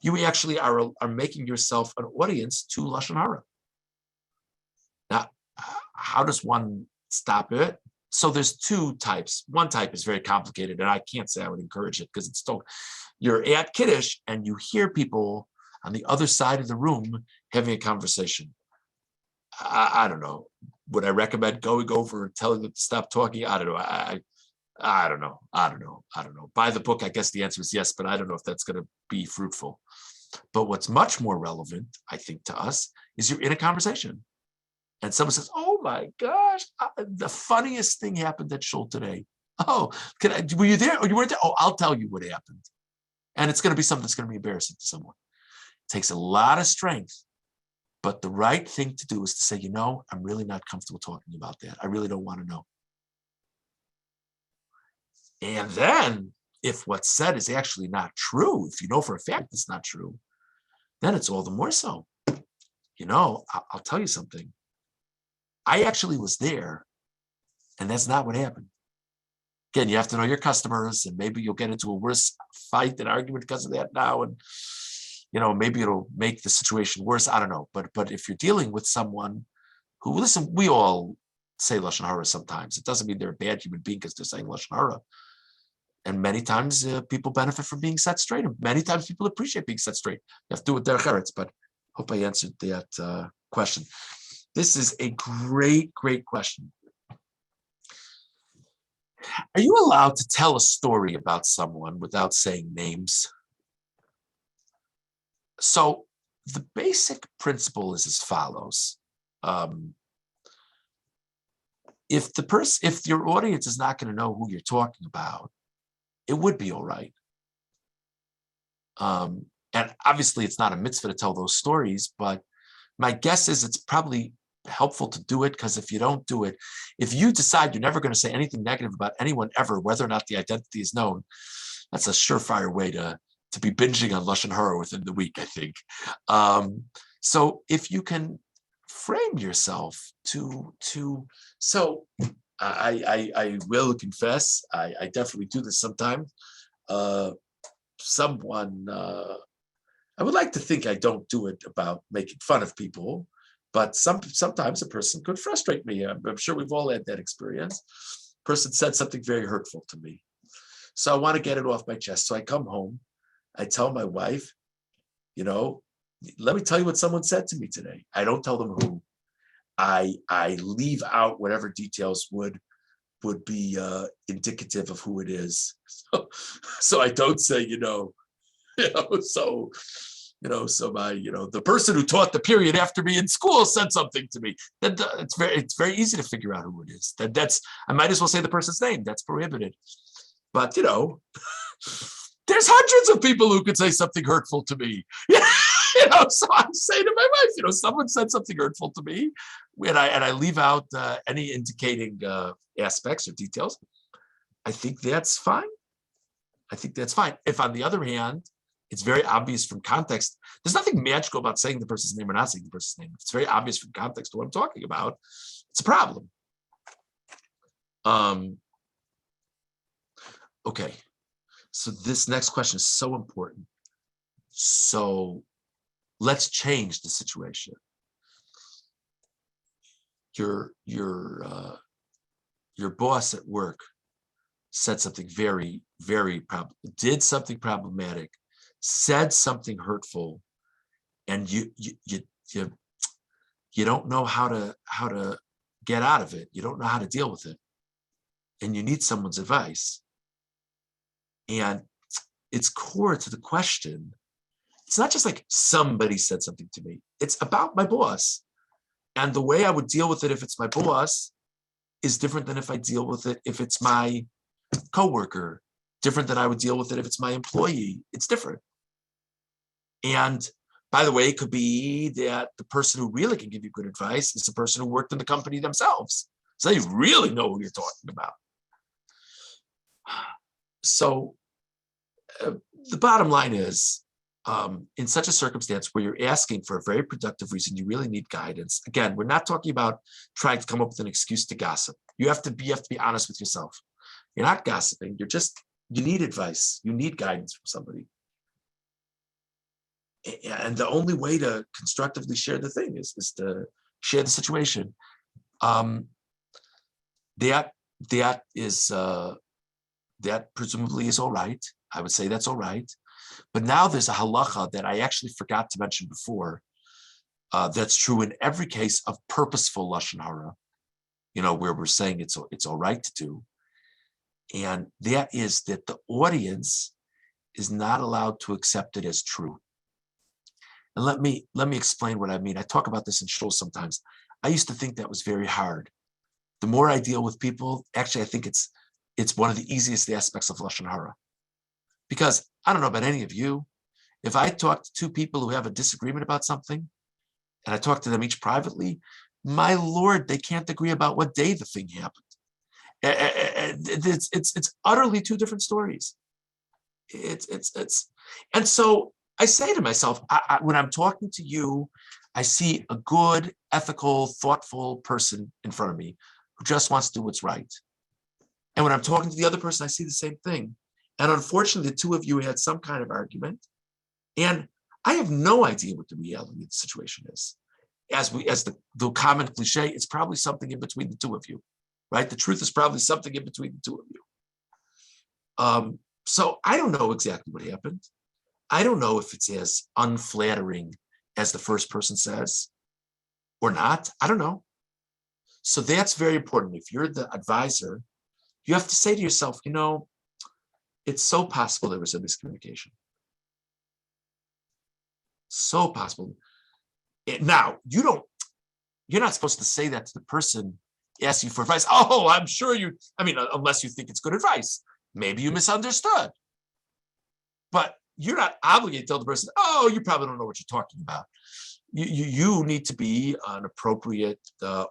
You actually are making yourself an audience to Lashon Hara. Now, how does one stop it? So there's two types. One type is very complicated, and I can't say I would encourage it because it's still, you're at Kiddush and you hear people on the other side of the room having a conversation. I don't know. Would I recommend going over and telling them to stop talking? I don't know. I don't know. By the book, I guess the answer is yes, but I don't know if that's going to be fruitful. But what's much more relevant, I think, to us is you're in a conversation and someone says, oh my gosh, the funniest thing happened at shul today. Oh, were you there? Or you weren't there? Oh, I'll tell you what happened. And it's going to be something that's going to be embarrassing to someone. It takes a lot of strength. But the right thing to do is to say, I'm really not comfortable talking about that. I really don't want to know. And then if what's said is actually not true, if you know for a fact it's not true, then it's all the more so. I'll tell you something. I actually was there, and that's not what happened. Again, you have to know your customers, and maybe you'll get into a worse fight and argument because of that now. And maybe it'll make the situation worse. I don't know. But if you're dealing with someone who, listen, we all say Lashon Hara sometimes. It doesn't mean they're a bad human being because they're saying Lashon Hara. And many times people benefit from being set straight. And many times people appreciate being set straight. You have to do it derech eretz, but hope I answered that question. This is a great, great question. Are you allowed to tell a story about someone without saying names? So the basic principle is as follows. If your audience is not going to know who you're talking about, it would be all right. And obviously it's not a mitzvah to tell those stories, but my guess is it's probably helpful to do it, because if you don't do it, if you decide you're never going to say anything negative about anyone ever, whether or not the identity is known, that's a surefire way to be binging on Lashon Hara within the week, I think. So if you can frame yourself so I will confess, I definitely do this sometimes. I would like to think I don't do it about making fun of people, but sometimes a person could frustrate me. I'm sure we've all had that experience. Person said something very hurtful to me. So I want to get it off my chest. So I come home, I tell my wife, let me tell you what someone said to me today. I don't tell them who. I leave out whatever details would would be indicative of who it is. So I don't say, so my, the person who taught the period after me in school said something to me. That it's very easy to figure out who it is. I might as well say the person's name. That's prohibited. But there's hundreds of people who could say something hurtful to me. So I say to my wife, someone said something hurtful to me, and I leave out any indicating aspects or details. I think that's fine. If, on the other hand, it's very obvious from context, there's nothing magical about saying the person's name or not saying the person's name. If it's very obvious from context of what I'm talking about, it's a problem. Okay, so this next question is so important. So let's change the situation. Your boss at work said something did something problematic, said something hurtful, and you don't know how to get out of it. You don't know how to deal with it, and you need someone's advice. And it's core to the question. It's not just like somebody said something to me. It's about my boss. And the way I would deal with it if it's my boss is different than if I deal with it if it's my coworker, different than I would deal with it if it's my employee. It's different. And by the way, it could be that the person who really can give you good advice is the person who worked in the company themselves. So they really know who you're talking about. So the bottom line is, in such a circumstance where you're asking for a very productive reason, you really need guidance. Again, we're not talking about trying to come up with an excuse to gossip. You have to be honest with yourself. You're not gossiping. You need advice. You need guidance from somebody. And the only way to constructively share the thing is to share the situation. That presumably is all right. I would say that's all right. But now there's a halacha that I actually forgot to mention before. That's true in every case of purposeful Lashon Hara, where we're saying it's all right to do. And that is that the audience is not allowed to accept it as true. And let me explain what I mean. I talk about this in shul sometimes. I used to think that was very hard. The more I deal with people, actually, I think it's one of the easiest aspects of Lashon Hara. Because I don't know about any of you, if I talk to two people who have a disagreement about something, and I talk to them each privately, my Lord, they can't agree about what day the thing happened. It's utterly two different stories. And so I say to myself, when I'm talking to you, I see a good, ethical, thoughtful person in front of me who just wants to do what's right. And when I'm talking to the other person, I see the same thing. And unfortunately, the two of you had some kind of argument, and I have no idea what the reality of the situation is. As the common cliche, it's probably something in between the two of you, right? The truth is probably something in between the two of you. So I don't know exactly what happened. I don't know if it's as unflattering as the first person says or not. I don't know. So that's very important. If you're the advisor, you have to say to yourself, it's so possible there was a miscommunication. So possible. Now, you're not supposed to say that to the person asking for advice. Oh, I'm sure unless you think it's good advice. Maybe you misunderstood. But you're not obligated to tell the person, oh, you probably don't know what you're talking about. You need to be an appropriate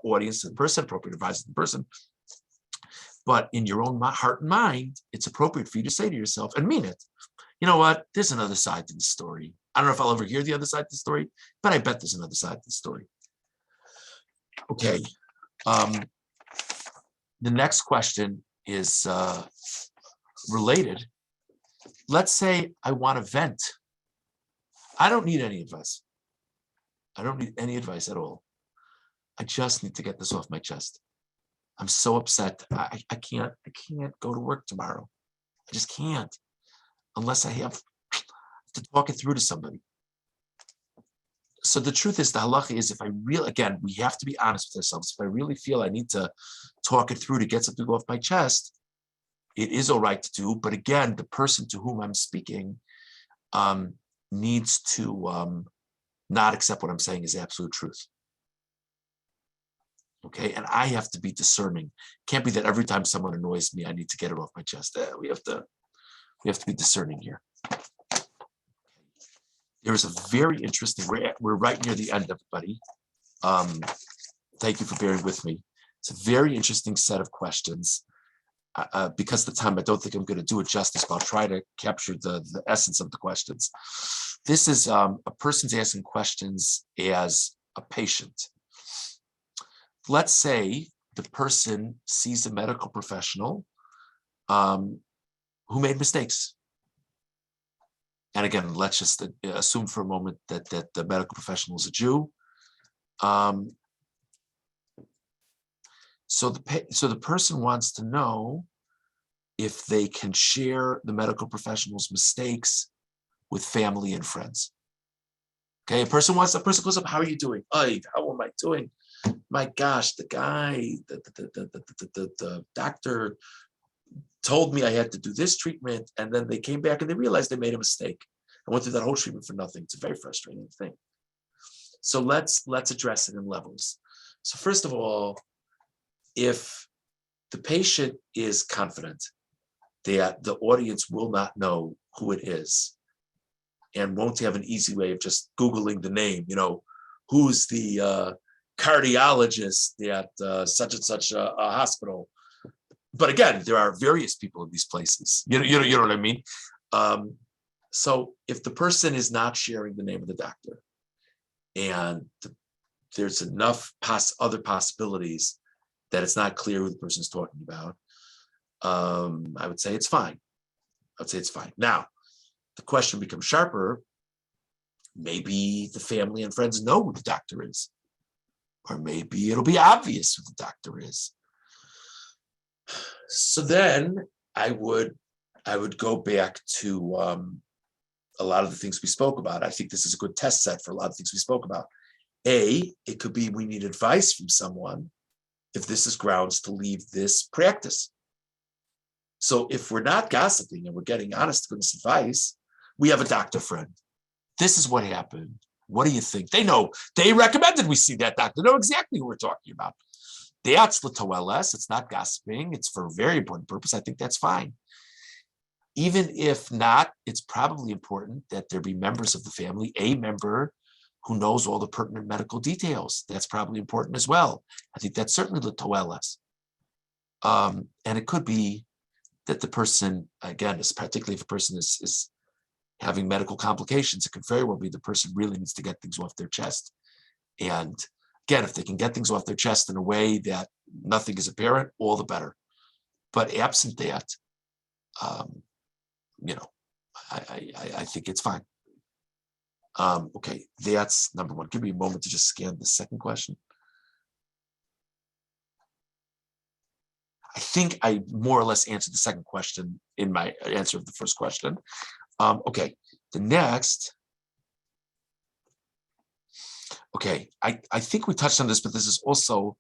audience to the person, appropriate advisor to the person. But in your own heart and mind, it's appropriate for you to say to yourself and mean it. You know what? There's another side to the story. I don't know if I'll ever hear the other side of the story, but I bet there's another side to the story. Okay. The next question is related. Let's say I want to vent. I don't need any advice. I don't need any advice at all. I just need to get this off my chest. I'm so upset. I can't go to work tomorrow. I just can't unless I have to talk it through to somebody. So the truth is, the halacha is, if I really, again, we have to be honest with ourselves. If I really feel I need to talk it through to get something off my chest, it is all right to do. But again, the person to whom I'm speaking needs to not accept what I'm saying as absolute truth. Okay, and I have to be discerning. Can't be that every time someone annoys me, I need to get it off my chest. We have to be discerning here. There is a very interesting. We're right near the end, everybody. Thank you for bearing with me. It's a very interesting set of questions. Because of the time, I don't think I'm going to do it justice, but I'll try to capture the essence of the questions. This is a person's asking questions as a patient. Let's say the person sees a medical professional who made mistakes. And again, let's just assume for a moment that the medical professional is a Jew. So the person wants to know if they can share the medical professional's mistakes with family and friends. Okay, a person goes up, how are you doing? How am I doing? My gosh, the guy, the doctor told me I had to do this treatment, and then they came back and they realized they made a mistake. I went through that whole treatment for nothing. It's a very frustrating thing. So let's address it in levels. So first of all, if the patient is confident that the audience will not know who it is and won't have an easy way of just Googling the name, who's the cardiologist at such and such a hospital. But again, there are various people in these places. You know what I mean? So if the person is not sharing the name of the doctor and there's enough other possibilities that it's not clear who the person's talking about, I would say it's fine. Now, the question becomes sharper. Maybe the family and friends know who the doctor is, or maybe it'll be obvious who the doctor is. So then I would go back to a lot of the things we spoke about. I think this is a good test set for a lot of things we spoke about. It could be we need advice from someone if this is grounds to leave this practice. So if we're not gossiping and we're getting honest to goodness advice, we have a doctor friend. This is what happened. What do you think? They know. They recommended we see that doctor. They know exactly who we're talking about. That's l'toeles. It's not gossiping. It's for a very important purpose. I think that's fine. Even if not, it's probably important that there be members of the family, a member who knows all the pertinent medical details. That's probably important as well. I think that's certainly l'toeles. And it could be that the person, again, particularly if a person is having medical complications, it could very well be the person really needs to get things off their chest. And again, if they can get things off their chest in a way that nothing is apparent, all the better. But absent that, I think it's fine. Okay, that's number one. Give me a moment to just scan the second question. I think I more or less answered the second question in my answer of the first question. Okay, the next. Okay, I think we touched on this, but this is also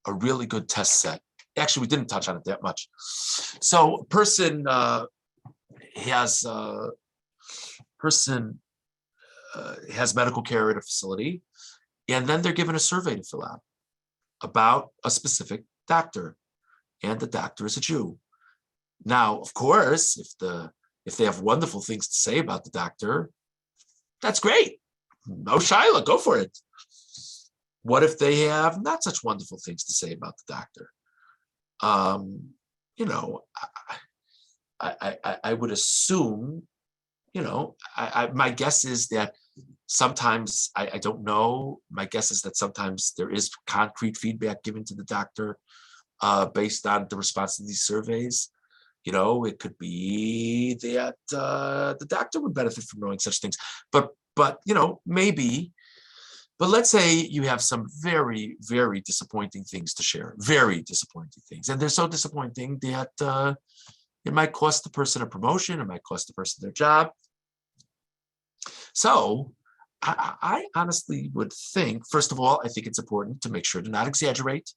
a really good test set. Actually, we didn't touch on it that much. So a person has medical care at a facility, and then they're given a survey to fill out about a specific doctor, and the doctor is a Jew. Now, of course, if they have wonderful things to say about the doctor, that's great. No shaila, go for it. What if they have not such wonderful things to say about the doctor? I would assume, my guess is that sometimes, I don't know, my guess is that sometimes there is concrete feedback given to the doctor based on the response to these surveys. It could be that the doctor would benefit from knowing such things, but maybe. But let's say you have some very, very disappointing things to share, very disappointing things. And they're so disappointing that it might cost the person a promotion, it might cost the person their job. So I honestly would think, first of all, I think it's important to make sure to not exaggerate,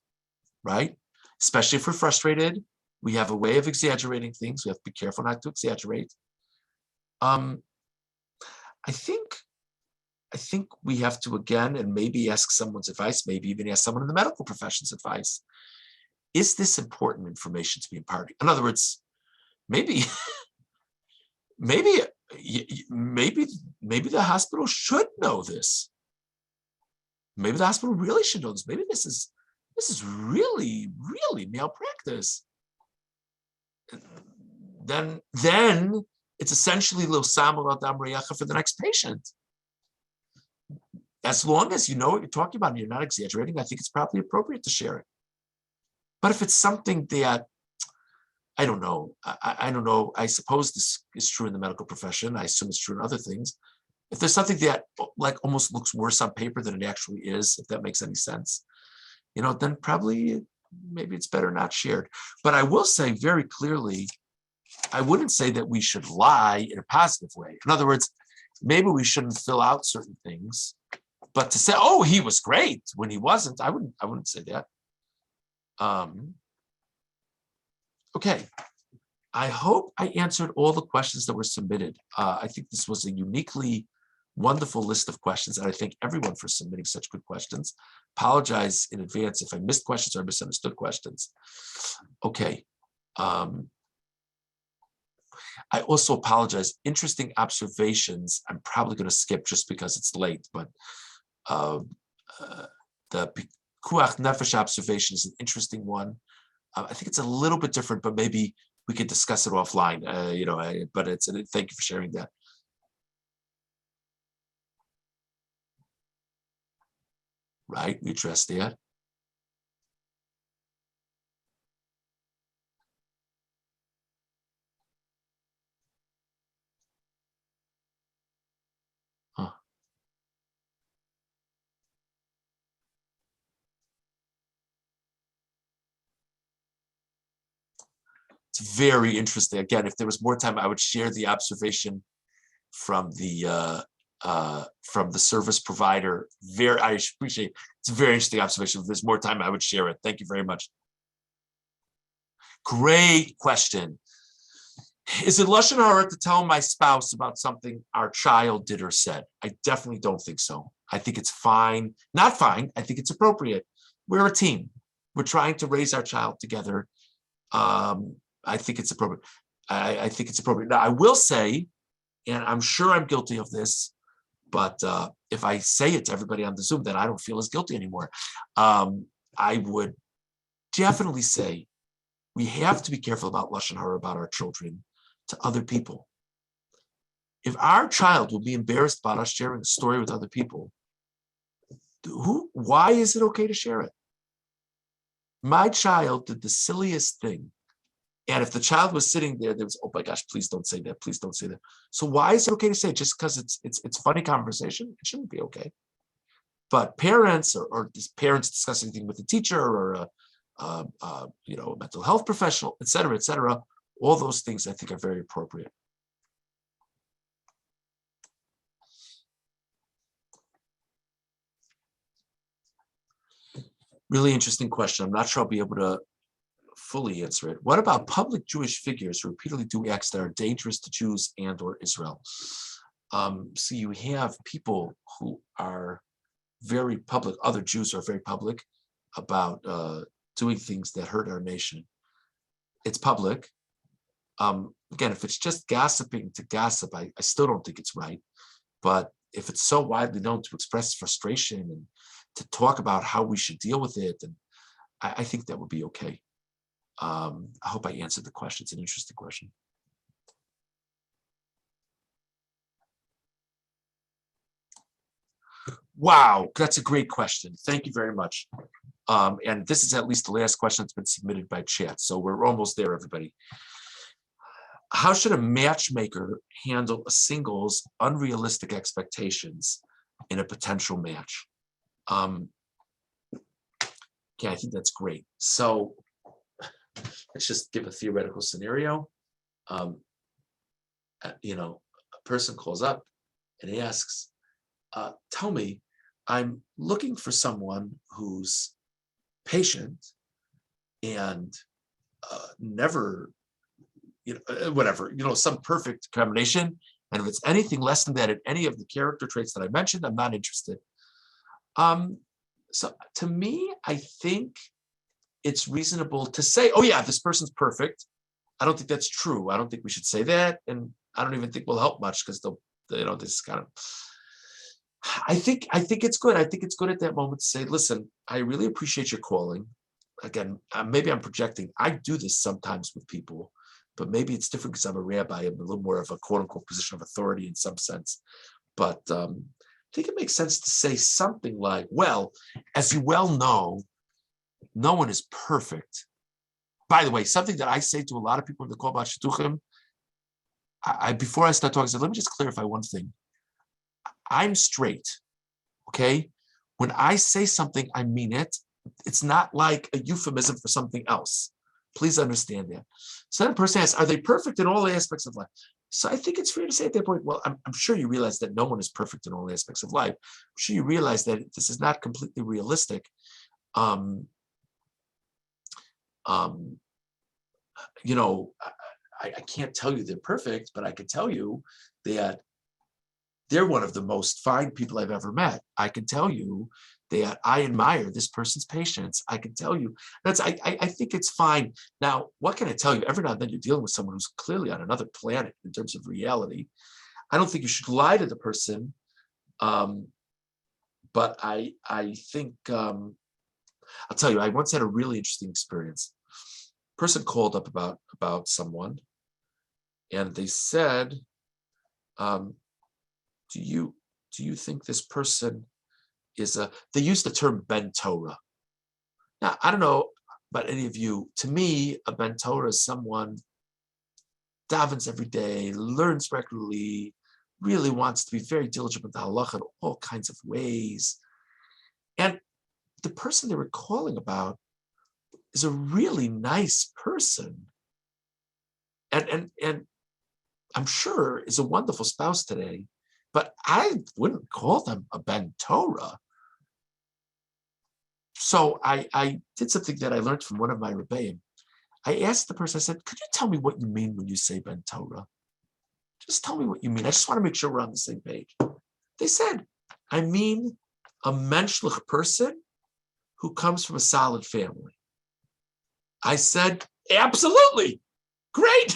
right? Especially if we're frustrated. We have a way of exaggerating things. We have to be careful not to exaggerate. Um, I think we have to, again, and maybe ask someone's advice, maybe even ask someone in the medical profession's advice. Is this important information to be imparted? In other words, maybe, maybe, maybe the hospital should know this. Maybe the hospital really should know this. Maybe this is really, really malpractice. Then it's essentially lo samel adam reyacha for the next patient. As long as you know what you're talking about and you're not exaggerating, I think it's probably appropriate to share it. But if it's something that, I don't know, I don't know, I suppose this is true in the medical profession. I assume it's true in other things. If there's something that like almost looks worse on paper than it actually is, if that makes any sense, then probably maybe it's better not shared. But I will say very clearly, I wouldn't say that we should lie in a positive way. In other words, maybe we shouldn't fill out certain things, but to say, oh, he was great when he wasn't, I wouldn't say that. Okay. I hope I answered all the questions that were submitted. I think this was a uniquely wonderful list of questions, and I thank everyone for submitting such good questions. Apologize in advance if I missed questions or misunderstood questions. Okay. I also apologize. Interesting observations. I'm probably going to skip just because it's late, but the Pikuach Nefesh observation is an interesting one. I think it's a little bit different, but maybe we could discuss it offline. But thank you for sharing that. Right, we addressed that. Huh. It's very interesting. Again, if there was more time, I would share the observation from the service provider. I appreciate it. It's a very interesting observation. If there's more time, I would share it. Thank you very much. Great question. Is it Lashon Hara to tell my spouse about something our child did or said? I definitely don't think so. I think it's fine. Not fine. I think it's appropriate. We're a team. We're trying to raise our child together. I think it's appropriate. I think it's appropriate. Now, I will say, and I'm sure I'm guilty of this, but if I say it to everybody on the Zoom, then I don't feel as guilty anymore. I would definitely say we have to be careful about Lashon Hara about our children to other people. If our child will be embarrassed about us sharing a story with other people, why is it okay to share it? My child did the silliest thing. And if the child was sitting there was, oh my gosh, please don't say that. Please don't say that. So why is it okay to say it? Just because it's funny conversation? It shouldn't be okay. But parents or parents discussing anything with a teacher or a mental health professional, et cetera, all those things I think are very appropriate. Really interesting question. I'm not sure I'll be able to fully answer it. What about public Jewish figures who repeatedly do acts that are dangerous to Jews and or Israel? So you have people who are very public, other Jews are very public about doing things that hurt our nation. It's public. Again, if it's just gossiping to gossip, I still don't think it's right. But if it's so widely known to express frustration and to talk about how we should deal with it, and I think that would be okay. I hope I answered the question. It's an interesting question. Wow, that's a great question. Thank you very much. And this is at least the last question that's been submitted by chat. So we're almost there, everybody. How should a matchmaker handle a single's unrealistic expectations in a potential match? Okay, I think that's great. So let's just give a theoretical scenario. A person calls up and he asks, tell me, I'm looking for someone who's patient and never, whatever, some perfect combination. And if it's anything less than that in any of the character traits that I mentioned, I'm not interested. So to me, I think it's reasonable to say, oh yeah, this person's perfect. I don't think that's true. I don't think we should say that. And I don't even think will help much because this is kind of, I think it's good. I think it's good at that moment to say, listen, I really appreciate your calling. Again, maybe I'm projecting. I do this sometimes with people, but maybe it's different because I'm a rabbi. I'm a little more of a quote unquote position of authority in some sense. But I think it makes sense to say something like, well, as you well know, no one is perfect. By the way, something that I say to a lot of people in the call about shidduchim, before I start talking, I said, let me just clarify one thing. I'm straight, okay? When I say something, I mean it. It's not like a euphemism for something else. Please understand that. So then a person asks, are they perfect in all aspects of life? So I think it's fair to say at that point, well, I'm sure you realize that no one is perfect in all aspects of life. I'm sure you realize that this is not completely realistic. I can't tell you they're perfect, but I can tell you that they're one of the most fine people I've ever met. I can tell you that I admire this person's patience. I can tell you I think it's fine. Now, what can I tell you? Every now and then you're dealing with someone who's clearly on another planet in terms of reality. I don't think you should lie to the person. But I think I'll tell you, I once had a really interesting experience. Person called up about someone, and they said, do you think this person is they used the term Ben Torah. Now, I don't know about any of you. To me, a Ben Torah is someone davens every day, learns regularly, really wants to be very diligent with the halacha in all kinds of ways. And the person they were calling about is a really nice person. And I'm sure is a wonderful spouse today, but I wouldn't call them a Ben Torah. So I did something that I learned from one of my Rabbi. I asked the person, I said, could you tell me what you mean when you say Ben Torah? Just tell me what you mean. I just want to make sure we're on the same page. They said, I mean a menschlich person who comes from a solid family. I said, absolutely. Great.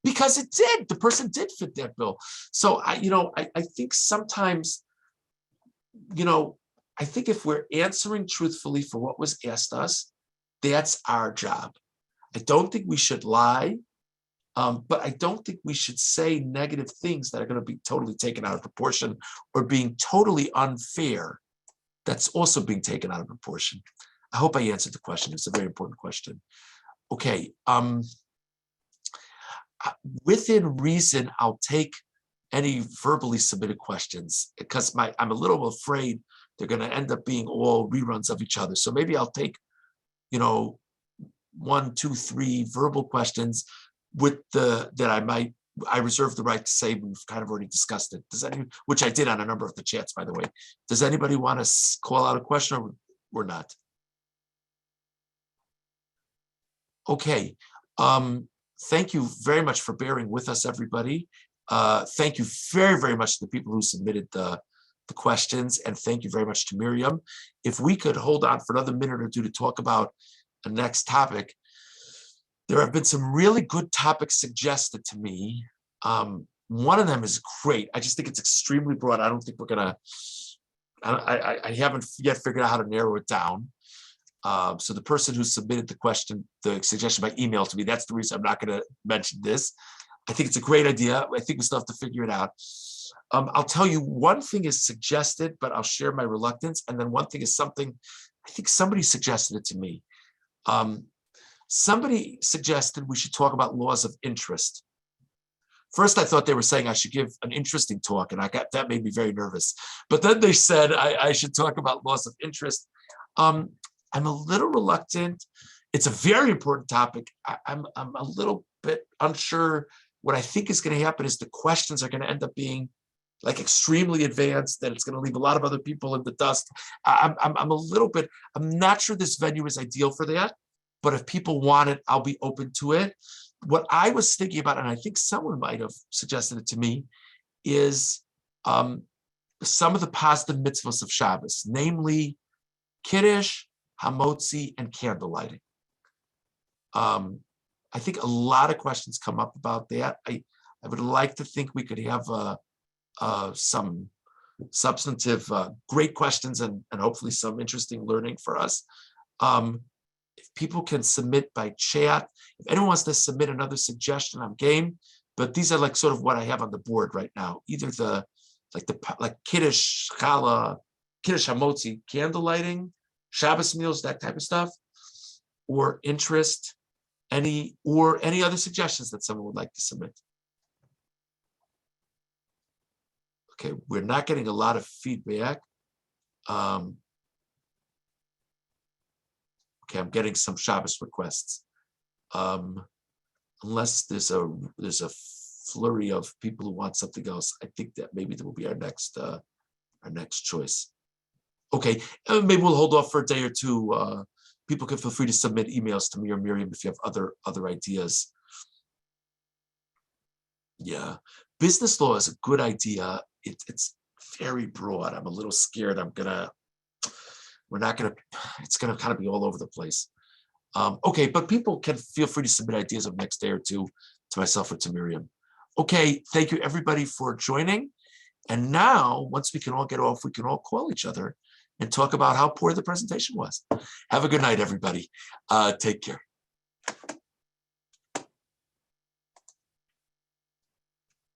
Because it did. The person did fit that bill. So I think sometimes, I think if we're answering truthfully for what was asked us, that's our job. I don't think we should lie, but I don't think we should say negative things that are going to be totally taken out of proportion or being totally unfair. That's also being taken out of proportion. I hope I answered the question. It's a very important question. Okay. Within reason, I'll take any verbally submitted questions because I'm a little afraid they're going to end up being all reruns of each other. So maybe I'll take, 1, 2, 3 verbal questions with I reserve the right to say we've kind of already discussed it. Which I did on a number of the chats, by the way. Does anybody want to call out a question or not? Okay. Thank you very much for bearing with us, everybody. Thank you very, very much to the people who submitted the questions, and thank you very much to Miriam. If we could hold on for another minute or two to talk about the next topic. There have been some really good topics suggested to me. One of them is great. I just think it's extremely broad. I don't think we're gonna, I haven't yet figured out how to narrow it down. So the person who submitted the suggestion by email to me, that's the reason I'm not going to mention this. I think it's a great idea. I think we still have to figure it out. I'll tell you one thing is suggested, but I'll share my reluctance. And then one thing is something, I think somebody suggested it to me. Somebody suggested we should talk about laws of interest. First, I thought they were saying I should give an interesting talk, and that made me very nervous. But then they said I should talk about laws of interest. I'm a little reluctant. It's a very important topic. I'm a little bit unsure. What I think is going to happen is the questions are going to end up being like extremely advanced, that it's going to leave a lot of other people in the dust. I'm a little bit, I'm not sure this venue is ideal for that, but if people want it, I'll be open to it. What I was thinking about, and I think someone might have suggested it to me, is some of the positive mitzvahs of Shabbos, namely Kiddush, Hamotzi, and candle lighting. I think a lot of questions come up about that. I would like to think we could have some substantive, great questions and hopefully some interesting learning for us. If people can submit by chat, if anyone wants to submit another suggestion, I'm game. But these are like sort of what I have on the board right now. Either like Kiddush, Challah, Kiddush Hamotzi, candle lighting, Shabbos meals, that type of stuff, or interest, any other suggestions that someone would like to submit. Okay, we're not getting a lot of feedback. Okay, I'm getting some Shabbos requests. Unless there's a flurry of people who want something else, I think that maybe that will be our next choice. Okay, maybe we'll hold off for a day or two. People can feel free to submit emails to me or Miriam if you have other ideas. Yeah, business law is a good idea. It's very broad. I'm a little scared. It's gonna kind of be all over the place. Okay, but people can feel free to submit ideas of next day or two to myself or to Miriam. Okay, thank you everybody for joining. And now, once we can all get off, we can all call each other and talk about how poor the presentation was. Have a good night, everybody. Take care.